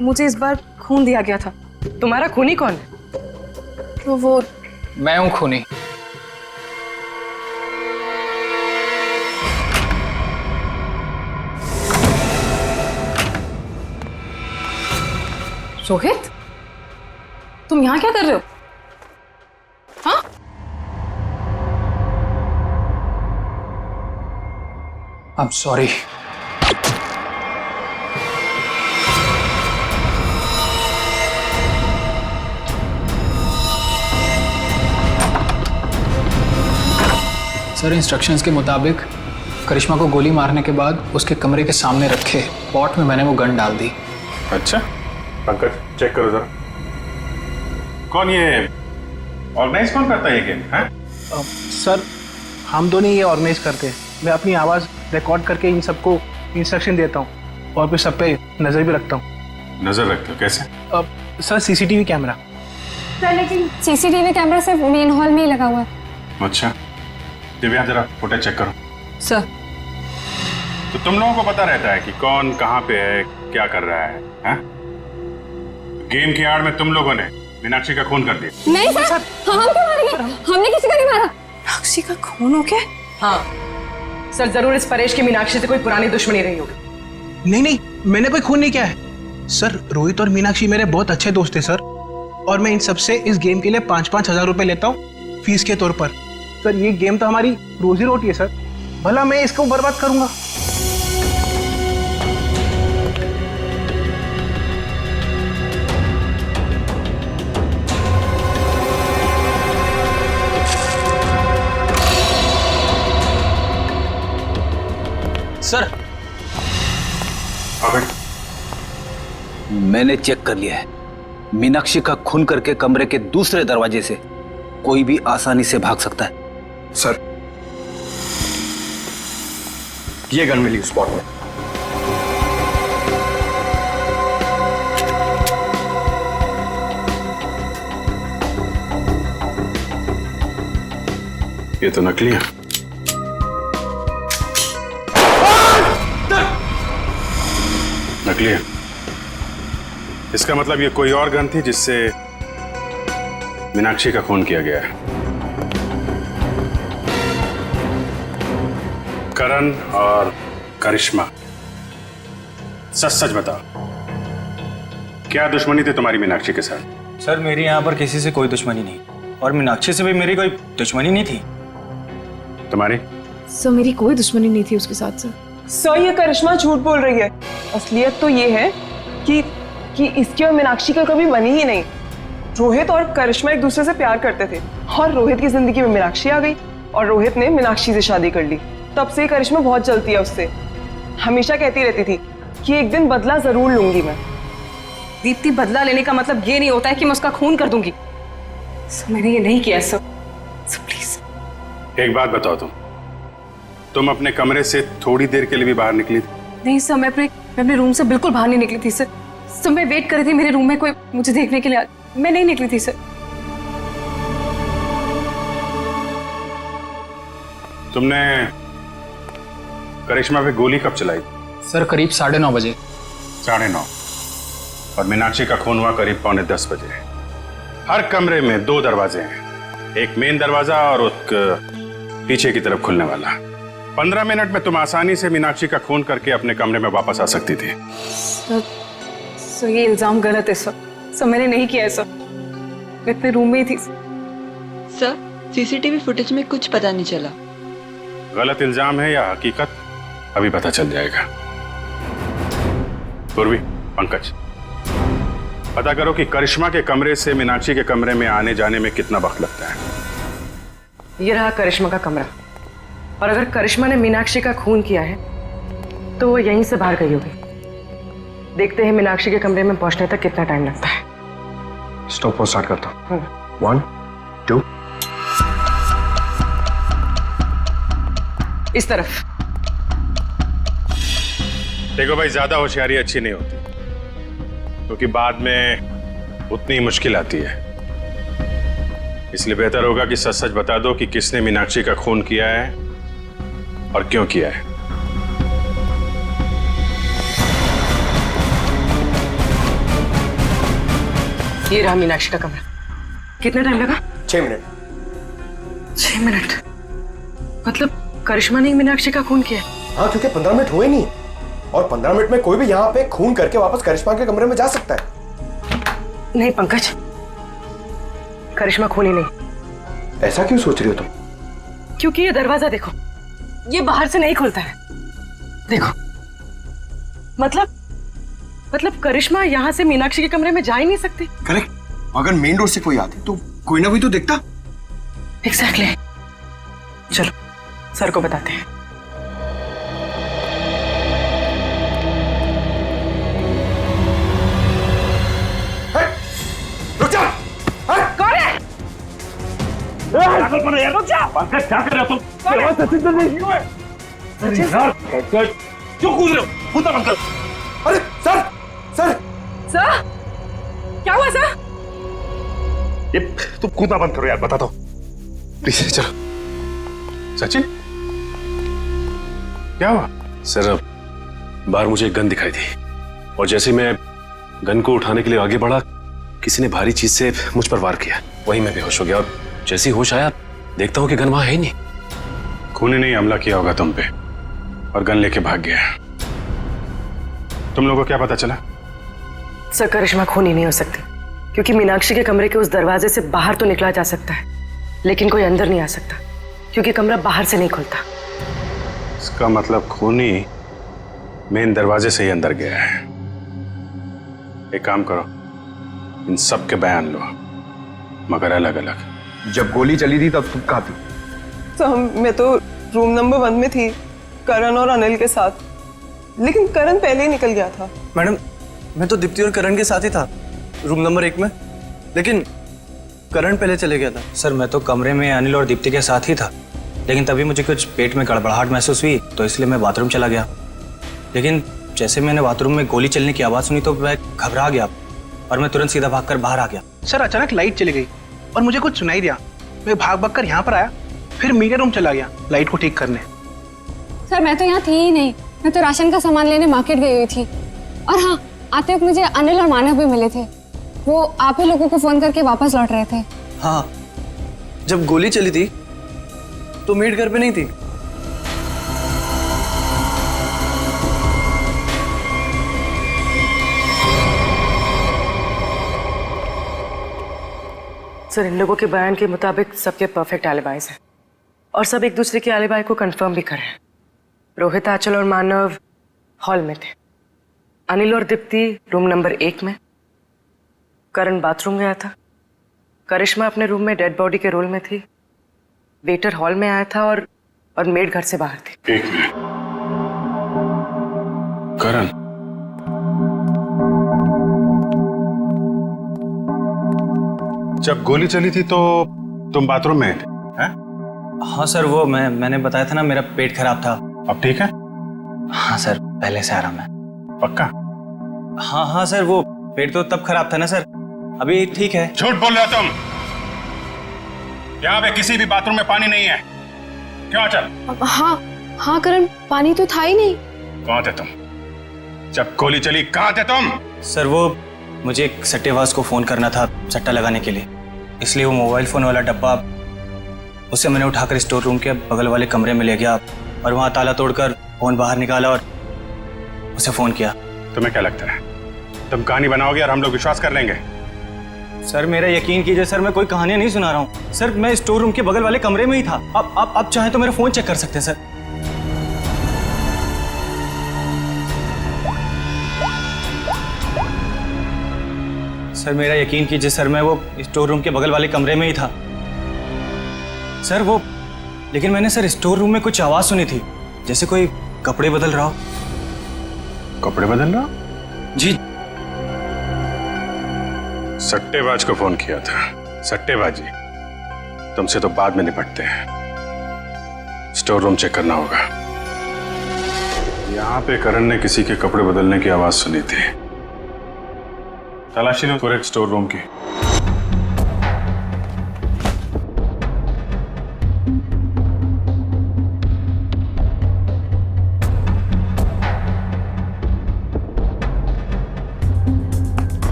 मुझे इस बार खून दिया गया था। तुम्हारा खूनी कौन है? तो वो मैं हूं खूनी। रोहित, तुम यहाँ क्या कर रहे हो? हाँ? I'm sorry। सर इंस्ट्रक्शंस के मुताबिक करिश्मा को गोली मारने के बाद उसके कमरे के सामने रखे पॉट में मैंने वो गन डाल दी। अच्छा, पंकज चेक करो जरा। कौन ये ऑर्गेनाइज कौन करता है ये गेम? है सर हम दोनों ये ऑर्गेनाइज करते हैं। मैं अपनी आवाज़ रिकॉर्ड करके इन सबको इंस्ट्रक्शन देता हूँ और फिर सब पे नज़र भी रखता हूँ। नजर रखते हो? कैसे? Sir CCTV camera. सर लेकिन CCTV कैमरा सिर्फ मेन हॉल में ही लगा हुआ है। अच्छा, दिव्या जरा फुटेज चेक करो। सर तो तुम लोगों को पता रहता है कि कौन कहाँ पे है, क्या कर रहा है? हाँ? गेम की आड़ में तुम लोगों ने मीनाक्षी का खून कर दिया। नहीं सर, हम क्यों मारेंगे? हमने किसी को नहीं मारा। मीनाक्षी का खून हो गया? हाँ सर, जरूर इस परेश की मीनाक्षी से कोई पुरानी दुश्मनी रही होगी। नहीं, मैंने कोई खून नहीं किया है सर। रोहित और मीनाक्षी मेरे बहुत अच्छे दोस्त हैं सर, और मैं इन सबसे इस गेम के लिए 5-5 हज़ार रुपए लेता हूँ फीस के तौर पर। सर ये गेम तो हमारी रोजी रोटी है सर, भला मैं इसको बर्बाद करूंगा? सर मैंने चेक कर लिया है, मीनाक्षी का खून करके कमरे के दूसरे दरवाजे से कोई भी आसानी से भाग सकता है। सर, ये गन मिली स्पॉट में। ये तो नकली है। नकली है। इसका मतलब ये कोई और गन थी जिससे मीनाक्षी का खून किया गया है। करण और करिश्मा, सच सच बताओ, क्या दुश्मनी थी तुम्हारी मीनाक्षी के साथ? सर, मेरी यहाँ पर किसी से कोई दुश्मनी नहीं, और मीनाक्षी से भी मेरी कोई दुश्मनी नहीं थी। तुम्हारी? सर, मेरी कोई दुश्मनी नहीं थी उसके साथ सर। सर, ये करिश्मा झूठ बोल रही है। असलियत तो ये है कि इसकी और मीनाक्षी का कभी बनी ही नहीं। रोहित और करिश्मा एक दूसरे से प्यार करते थे और रोहित की जिंदगी में मीनाक्षी आ गई और रोहित ने मीनाक्षी से शादी कर ली। तब से करिश्मा बहुत जलती है उससे। हमेशा कहती रहती थी कि एक दिन बदला जरूर लूंगी मैं। दीप्ति, बदला लेने का मतलब ये नहीं होता है कि मैं उसका खून कर दूंगी। मैंने ये नहीं किया सर, प्लीज। एक बात बताओ, तुम अपने कमरे से थोड़ी देर के लिए भी बाहर निकली थी? नहीं सर, मैं अपने रूम से बिल्कुल बाहर नहीं निकली थी सर। मैं वेट कर रही थी मेरे रूम में कोई मुझे देखने के लिए। मैं नहीं निकली थी सर। तुमने करिश्मा पे गोली कब चलाई? सर, करीब 9:30 बजे। 9:30। और मीनाक्षी का खून हुआ करीब 9:45 बजे। हर कमरे में 2 दरवाजे हैं, एक मेन दरवाजा और एक पीछे की तरफ खुलने वाला। 15 मिनट में तुम आसानी से मीनाक्षी का खून करके अपने कमरे में वापस आ सकती थी। सर, ये इल्जाम गलत है सर। मैंने नहीं किया है सर। मैं अपने रूम में ही थी सर। सीसीटीवी फुटेज में कुछ पता नहीं चला। गलत इल्जाम है या हकीकत, अभी पता चल जाएगा। पूर्वी, पंकज, पता करो कि करिश्मा के कमरे से मीनाक्षी के कमरे में आने जाने में कितना वक्त लगता है। ये रहा करिश्मा का कमरा, और अगर करिश्मा ने मीनाक्षी का खून किया है तो वो यहीं से बाहर गई होगी। देखते हैं मीनाक्षी के कमरे में पहुंचने तक कितना टाइम लगता है। स्टॉप स्टार्ट करता हूं। 1 2। इस तरफ। देखो भाई, ज्यादा होशियारी अच्छी नहीं होती, क्योंकि बाद में उतनी मुश्किल आती है। इसलिए बेहतर होगा कि सच सच बता दो कि किसने मीनाक्षी का खून किया है और क्यों किया है। ये रहा मीनाक्षी का कमरा। कितना टाइम लगा? 6 मिनट। 6 मिनट? मतलब करिश्मा ने मीनाक्षी का खून किया? हाँ, क्योंकि 15 मिनट हुए नहीं, और 15 मिनट में कोई भी यहाँ पे खून करके वापस करिश्मा के कमरे में जा सकता है। नहीं पंकज, करिश्मा खूनी नहीं। ऐसा क्यों सोच रही हो तुम? क्योंकि ये दरवाजा देखो, ये बाहर से नहीं खुलता है। देखो, मतलब करिश्मा यहाँ से मीनाक्षी के कमरे में जा ही नहीं सकती। करेक्ट। अगर मेन डोर से कोई आती तो कोई ना कोई तो देखता। एग्जैक्टली। चलो सर को बताते हैं। रुक जा। कौन है? रुक जा। पंकज, क्या कर रहे हो तुम? क्यों कूद रहे हो? कूदा बंद करो। अरे सर, सर क्या हुआ सर? ये तुम कूदना बंद करो यार, बता दो प्लीज। चलो। सचिन, क्या हुआ? सर, बाहर मुझे एक गन दिखाई दी, और जैसे मैं गन को उठाने के लिए आगे बढ़ा, किसी ने भारी चीज से मुझ पर वार किया। वहीं मैं बेहोश हो गया, और जैसे ही होश आया देखता हूं कि गन वहां है ही नहीं। खूनी ने हमला किया होगा तुम पे और गन लेके भाग गया। तुम लोगों को क्या पता चला? सर, करिश्मा खूनी नहीं हो सकती, क्योंकि मीनाक्षी के कमरे के उस दरवाजे से बाहर तो निकला जा सकता है, लेकिन कोई अंदर नहीं आ सकता, क्योंकि कमरा बाहर से नहीं खुलता। इसका मतलब खूनी मेन दरवाजे से ही अंदर गया है। एक काम करो, इन सब के बयान लो, मगर अलग अलग। जब गोली चली थी तब तुम कहाँ थी? तो मैं तो रूम नंबर 1 में थी, करण और अनिल के साथ, लेकिन करण पहले ही निकल गया था। मैडम, मैं तो दीप्ति और करण के साथ ही था, रूम नंबर 1 में, लेकिन करण पहले चले गया था। सर मैं तो कमरे में अनिल और दीप्ति के साथ ही था, लेकिन तभी मुझे कुछ पेट में गड़बड़ाहट महसूस हुई, तो इसलिए मैं बाथरूम चला गया। लेकिन जैसे मैंने बाथरूम में गोली चलने की आवाज़ सुनी तो मैं घबरा गया और मैं तुरंत सीधा भागकर बाहर आ गया। सर अचानक लाइट चली गई और मुझे कुछ सुनाई दिया। मैं भाग कर यहाँ पर आया, फिर मीडिया रूम चला गया लाइट को ठीक करने। सर मैं तो यहाँ थी ही नहीं, मैं तो राशन का सामान लेने मार्केट गई हुई थी। और हाँ, आते वक्त मुझे अनिल और मानव भी मिले थे। वो आप ही लोगों को फोन करके वापस लौट रहे थे। हाँ, जब गोली चली थी तो मेड घर पे नहीं थी। सर इन लोगों के बयान के मुताबिक सबके परफेक्ट एलिबाइज हैं और सब एक दूसरे के एलिबाई को कंफर्म भी कर रहे हैं। रोहित, आंचल और मानव हॉल में थे, अनिल और दीप्ति रूम नंबर 1 में, करण बाथरूम गया था, करिश्मा अपने रूम में डेड बॉडी के रोल में थी, वेटर हॉल में आया था और मेड घर से बाहर थी। 1 मिनट, करण, जब गोली चली थी तो तुम बाथरूम में थे? हैं? हाँ सर, वो मैंने बताया था ना, मेरा पेट खराब था। अब ठीक है? हाँ सर, पहले से आराम है। पक्का? हाँ सर, वो पेट तो तब खराब था ना सर, अभी ठीक है। झूठ बोल रहे हो तुम। यहाँ पे किसी भी बाथरूम में पानी नहीं है। क्यों आंचल? हाँ करण, पानी तो था ही नहीं। कहाँ थे तुम जब गोली चली? कहाँ थे तुम? सर वो मुझे एक सट्टेबाज को फोन करना था सट्टा लगाने के लिए, इसलिए वो मोबाइल फोन वाला डब्बा उसे मैंने उठाकर स्टोर रूम के बगल वाले कमरे में ले गया और वहां ताला तोड़कर फोन बाहर निकाला और उसे फोन किया। तुम्हें क्या लगता है तुम कहानी बनाओगे और हम लोग विश्वास कर लेंगे? सर मेरा यकीन कीजिए सर, मैं कोई कहानियां नहीं सुना रहा हूँ सर, मैं स्टोर रूम के बगल वाले कमरे में ही था। आप चाहें तो मेरा फोन चेक कर सकते हैं सर। सर मेरा यकीन कीजिए सर, मैं वो स्टोर रूम के बगल वाले कमरे में ही था सर। वो लेकिन मैंने सर स्टोर रूम में कुछ आवाज सुनी थी, जैसे कोई कपड़े बदल रहा हो। कपड़े बदल रहा? जी। सट्टेबाज को फोन किया था। सट्टेबाजी तुमसे तो बाद में निपटते हैं, स्टोर रूम चेक करना होगा। यहाँ पे करण ने किसी के कपड़े बदलने की आवाज सुनी थी। तलाशी लो पूरे स्टोर रूम की।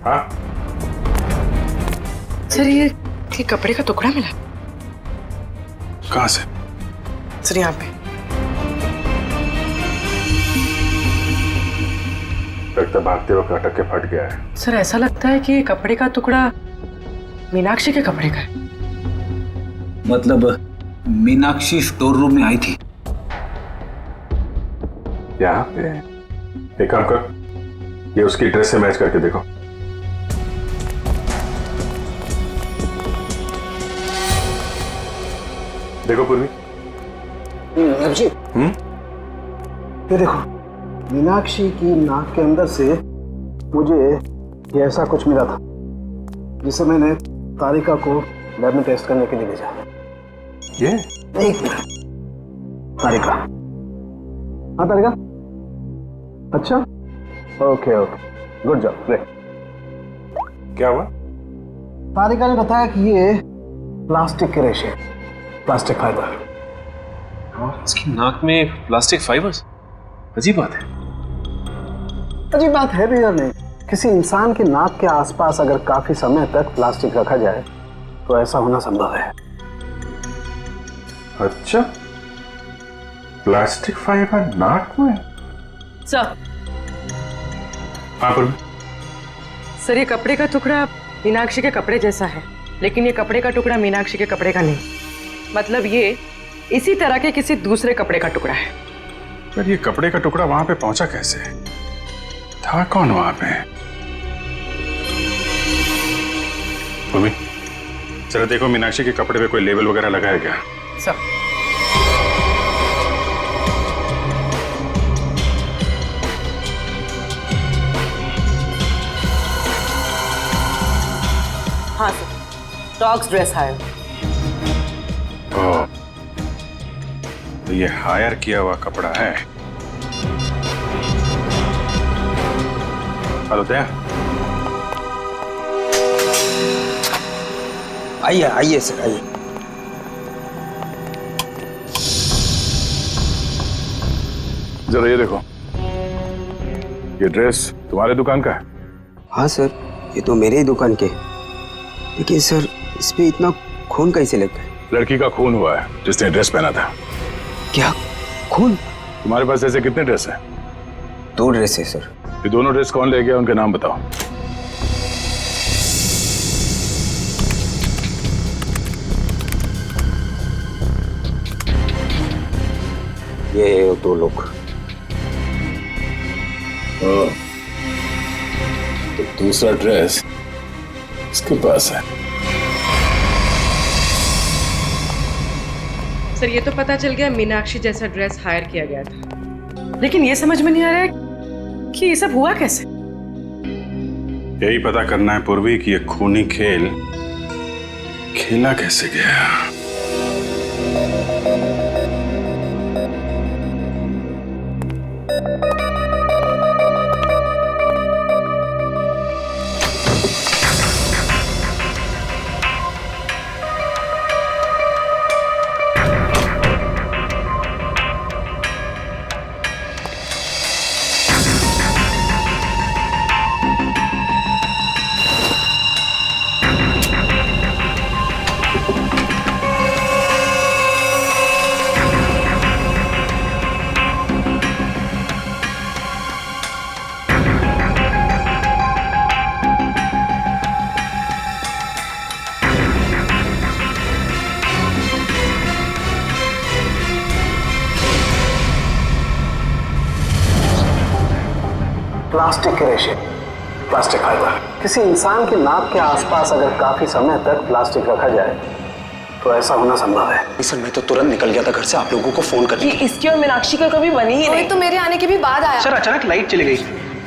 हाँ? सर ये कपड़े का टुकड़ा मिला। कहाँ से? सर यहाँ पे। लगता भागते वक्त अटक के फट गया है। सर ऐसा लगता है कि ये कपड़े का टुकड़ा मीनाक्षी के कपड़े का है। मतलब मीनाक्षी स्टोर रूम में आई थी यहाँ पे? एक काम कर, ये उसकी ड्रेस से मैच करके देखो। देखो पूर्वी। ये देखो, मीनाक्षी की नाक के अंदर से मुझे ये ऐसा कुछ मिला था जिसे मैंने तारिका को लैब में टेस्ट करने के लिए भेजा। ये? एक मिनट। तारिका? हाँ तारिका? अच्छा, ओके, गुड जॉब, ग्रेट। क्या हुआ? तारिका ने बताया कि ये प्लास्टिक के रेशे, प्लास्टिक फाइबर। इसकी नाक में प्लास्टिक फाइबर्स? अजीब बात है। अजीब बात है भी और नहीं। किसी इंसान की नाक के आसपास अगर काफी समय तक प्लास्टिक रखा जाए तो ऐसा होना संभव है। अच्छा, प्लास्टिक फाइबर नाक में? सर। हाँ पूर्वी। सर ये कपड़े का टुकड़ा मीनाक्षी के कपड़े जैसा है, लेकिन ये कपड़े का टुकड़ा मीनाक्षी के कपड़े का नहीं। मतलब ये इसी तरह के किसी दूसरे कपड़े का टुकड़ा है। पर ये कपड़े का टुकड़ा वहां पे पहुंचा कैसे? था कौन वहां पे? मम्मी जरा देखो मीनाक्षी के कपड़े पे कोई लेबल वगैरह लगा है क्या? सब हाँ सर, डॉग्स ड्रेस हायर। ओह, तो ये हायर किया हुआ कपड़ा है। हेलो दया, आइए आइए सर आइए। जरा ये देखो, ये ड्रेस तुम्हारे दुकान का है? हाँ सर, ये तो मेरे ही दुकान के। लेकिन सर इस पे इतना खून कैसे लग गया? लड़की का खून हुआ है जिसने ड्रेस पहना था। क्या खून? तुम्हारे पास ऐसे कितने ड्रेस हैं? 2 ड्रेस है सर। ये दोनों ड्रेस कौन ले गया, उनके नाम बताओ। ये 2 लोग। तो दूसरा ड्रेस इसके पास है। सर ये तो पता चल गया मीनाक्षी जैसा ड्रेस हायर किया गया था, लेकिन ये समझ में नहीं आ रहा है कि ये सब हुआ कैसे। यही पता करना है पूर्वी कि ये खूनी खेल खेला कैसे गया। प्लास्टिक के रेशे, प्लास्टिक फाइबर। किसी इंसान की नाक के आसपास अगर काफी समय तक प्लास्टिक रखा जाए तो ऐसा होना संभव है। सर मैं तो तुरंत निकल गया था घर से आप लोगों को फोन करने। इसकी और मीनाक्षी का कभी बनी ही नहीं। तो मेरे आने के भी बाद आया। सर अचानक लाइट चली गई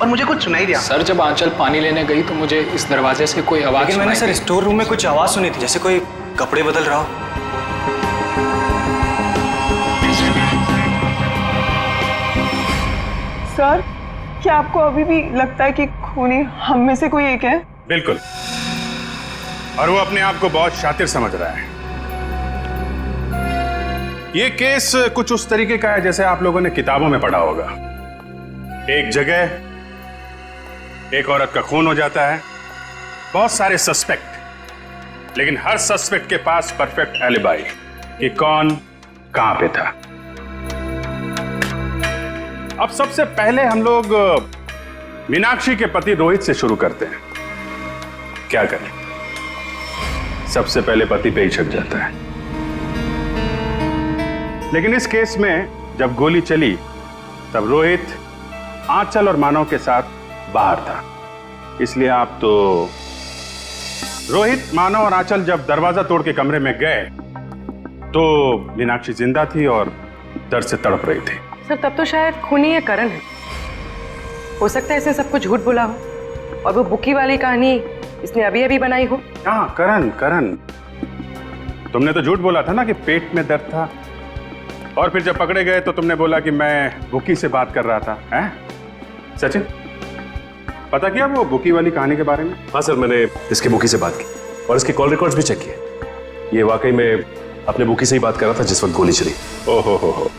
और मुझे कुछ सुनाई दिया। सर जब आंचल पानी लेने गई तो मुझे इस दरवाजे से कोई आवाज लेकिन मैंने सुनाई सर दी। स्टोर रूम में कुछ आवाज सुनी थी, जैसे कोई कपड़े बदल रहा हो। सर क्या आपको अभी भी लगता है कि खूनी हम में से कोई एक है? बिल्कुल, और वो अपने आप को बहुत शातिर समझ रहा है। ये केस कुछ उस तरीके का है जैसे आप लोगों ने किताबों में पढ़ा होगा। एक जगह एक औरत का खून हो जाता है, बहुत सारे सस्पेक्ट, लेकिन हर सस्पेक्ट के पास परफेक्ट एलिबाई कि कौन कहां पे था। अब सबसे पहले हम लोग मीनाक्षी के पति रोहित से शुरू करते हैं। क्या करें, सबसे पहले पति पे ही छक जाता है। लेकिन इस केस में जब गोली चली तब रोहित आंचल और मानव के साथ बाहर था, इसलिए आप तो रोहित, मानव और आंचल जब दरवाजा तोड़ के कमरे में गए तो मीनाक्षी जिंदा थी और दर्द से तड़प रही थी। सर तब तो शायद खूनी ये करण है। हो सकता है इसे सब कुछ झूठ बोला हो और वो बुकी वाली कहानी इसने अभी अभी बनाई हो। हाँ करण, तुमने तो झूठ बोला था ना कि पेट में दर्द था, और फिर जब पकड़े गए तो तुमने बोला कि मैं बुकी से बात कर रहा था। हैं सचिन, पता किया वो बुकी वाली कहानी के बारे में? हाँ सर, मैंने इसके बुकी से बात की और इसके कॉल रिकॉर्ड्स भी चेक किए। ये वाकई में अपने बुकी से ही बात कर रहा था जिस वक्त गोली चली। ओहो हो,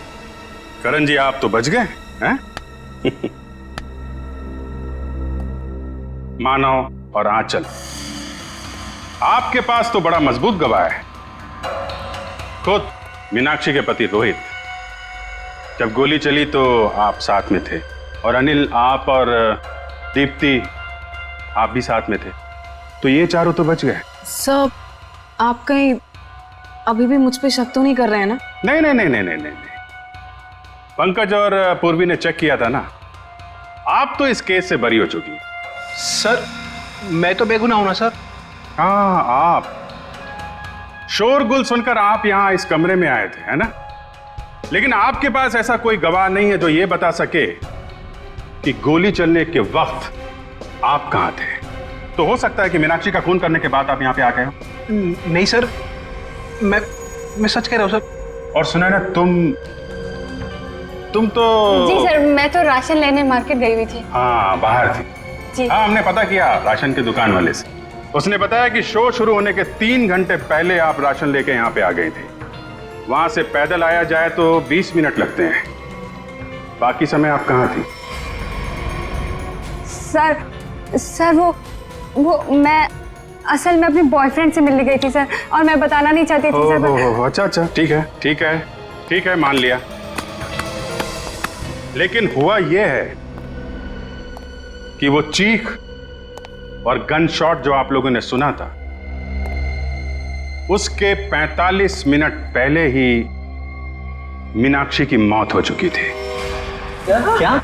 करण जी आप तो बच गए हैं। मानव और आंचल, आपके पास तो बड़ा मजबूत गवाह है। खुद मीनाक्षी के पति रोहित, जब गोली चली तो आप साथ में थे, और अनिल, आप और दीप्ति आप भी साथ में थे, तो ये चारों तो बच गए। सर आप कहीं अभी भी मुझ पे शक तो नहीं कर रहे हैं ना? नहीं, पंकज और पूर्वी ने चेक किया था ना, आप तो इस केस से बरी हो चुकी। सर मैं तो बेगुनाह हूं ना सर। हाँ, आप शोरगुल सुनकर आप यहां इस कमरे में आए थे, है ना? लेकिन आपके पास ऐसा कोई गवाह नहीं है जो ये बता सके कि गोली चलने के वक्त आप कहां थे। तो हो सकता है कि मीनाक्षी का खून करने के बाद आप यहां पे आ गए हो। नहीं सर, मैं सच कह रहा हूं सर। और सुना ना, तुम तो जी सर, मैं तो राशन लेने मार्केट गई हुई थी। हाँ, बाहर थी जी। हाँ, हमने पता किया राशन की दुकान वाले से। उसने बताया कि शो शुरू होने के 3 घंटे पहले आप राशन लेके यहाँ पे आ गए थे। वहां से पैदल आया जाए तो 20 मिनट लगते हैं। बाकी समय आप कहाँ थी? सर वो मैं असल में अपने बॉयफ्रेंड से मिलने गई थी सर, और मैं बताना नहीं चाहती थी सर। अच्छा, ठीक है, मान लिया। लेकिन हुआ यह है कि वो चीख और गन शॉट जो आप लोगों ने सुना था, उसके 45 मिनट पहले ही मीनाक्षी की मौत हो चुकी थी। क्या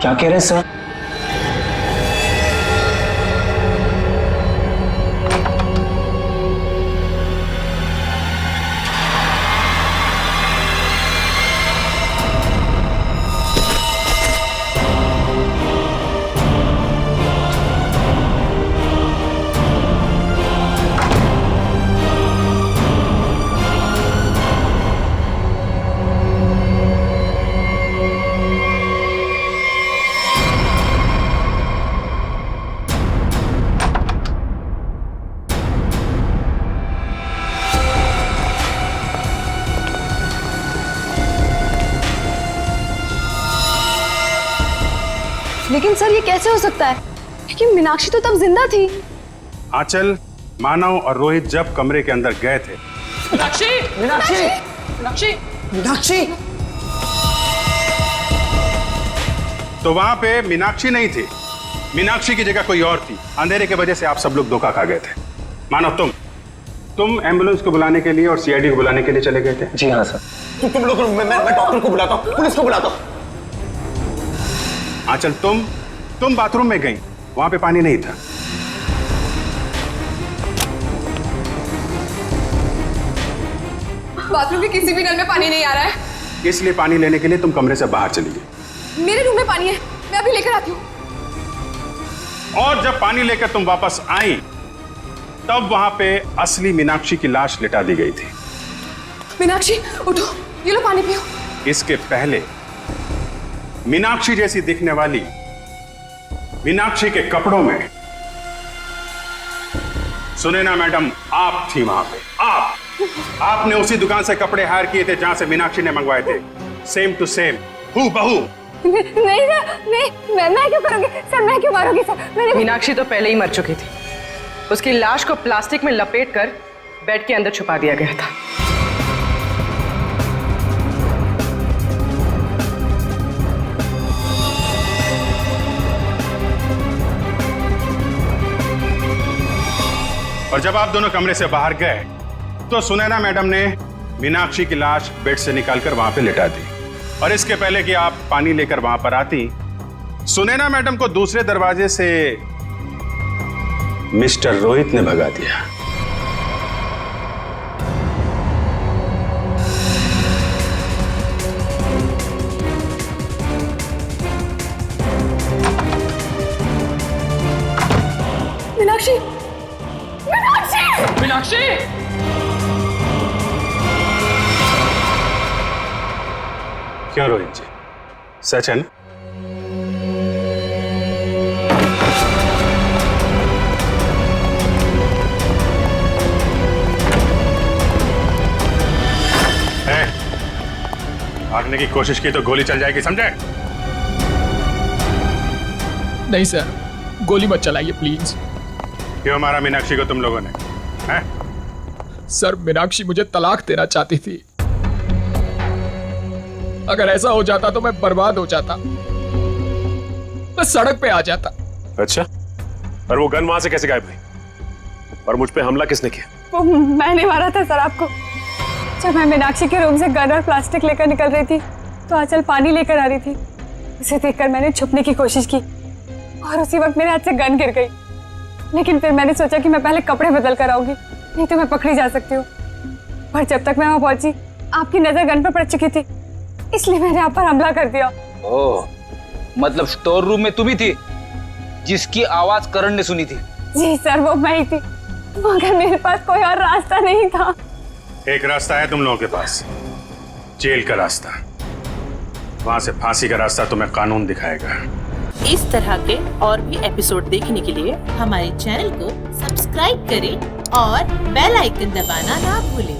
कह रहे हैं सर? लेकिन सर ये कैसे हो सकता है, क्योंकि मीनाक्षी तो तब जिंदा थी। आंचल, मानव और रोहित जब कमरे के अंदर गए थे, मीनाक्षी तो वहां पे मीनाक्षी नहीं थी। मीनाक्षी की जगह कोई और थी। अंधेरे की वजह से आप सब लोग धोखा खा गए थे। मानव, तुम एम्बुलेंस को बुलाने के लिए और सीआईडी को बुलाने के लिए चले गए थे। जी हाँ सर। तुम लोग, मैं डॉक्टर को बुलाता हूँ, पुलिस को बुलाता हूँ। आंचल, तुम बाथरूम में गई, वहां पे पानी नहीं था। बाथरूम के किसी भी नल में पानी नहीं आ रहा है, इसलिए पानी लेने के लिए तुम कमरे से बाहर चली गई। मेरे रूम में पानी है, मैं अभी लेकर आती हूँ। और जब पानी लेकर तुम वापस आई, तब वहां पे असली मीनाक्षी की लाश लिटा दी गई थी। मीनाक्षी उठो, ये लो पानी पियो। इसके पहले मीनाक्षी जैसी दिखने वाली मीनाक्षी के कपड़ों में सुनैना मैडम आप थी वहां पे। आपने उसी दुकान से कपड़े हायर किए थे जहां से मीनाक्षी ने मंगवाए थे। सेम टू सेम, हूबहू। नहीं सर, मैं क्यों करूंगी सर, मैं क्यों मारूंगी सर? मीनाक्षी तो पहले ही मर चुकी थी। उसकी लाश को प्लास्टिक में लपेटकर बेड के अंदर छुपा दिया गया था। और जब आप दोनों कमरे से बाहर गए तो सुनैना मैडम ने मीनाक्षी की लाश बेड से निकालकर वहां पे लिटा दी। और इसके पहले कि आप पानी लेकर वहां पर आती, सुनैना मैडम को दूसरे दरवाजे से मिस्टर रोहित ने भगा दिया। मीनाक्षी, मीनाक्षी! क्या रोहित जी, सच है ना? भागने की कोशिश की तो गोली चल जाएगी, समझे? नहीं सर, गोली मत चलाइए प्लीज। क्यों मारा मीनाक्षी को तुम लोगों ने? हैं? सर, मीनाक्षी मुझे तलाक देना चाहती थी। अगर ऐसा हो जाता तो मैं बर्बाद हो जाता, मैं सड़क पे आ जाता। अच्छा, और वो गन वहां से कैसे गायब हुई? और मुझ पे हमला किसने किया? वो मैंने मारा था सर आपको। जब मैं मीनाक्षी के रूम से गन और प्लास्टिक लेकर निकल रही थी तो आंचल पानी लेकर आ रही थी। उसे देखकर मैंने छुपने की कोशिश की और उसी वक्त मेरे हाथ से गन गिर गई। लेकिन फिर मैंने सोचा कि मैं पहले कपड़े बदल कर आऊंगी, नहीं तो मैं पकड़ी जा सकती हूँ। पर जब तक मैं वहां पहुंची आपकी नजर गन पर पड़ चुकी थी, इसलिए मैंने आप पर हमला कर दिया। ओह, मतलब स्टोर रूम में तुम ही थी जिसकी आवाज करण ने सुनी थी? जी सर, वो मैं ही थी, मगर मेरे पास कोई और रास्ता नहीं था। एक रास्ता है तुम लोगों के पास, जेल का रास्ता। वहां से फांसी का रास्ता तुम्हें कानून दिखाएगा। इस तरह के और भी एपिसोड देखने के लिए हमारे चैनल को सब्सक्राइब करें और बेल आइकन दबाना ना भूलें।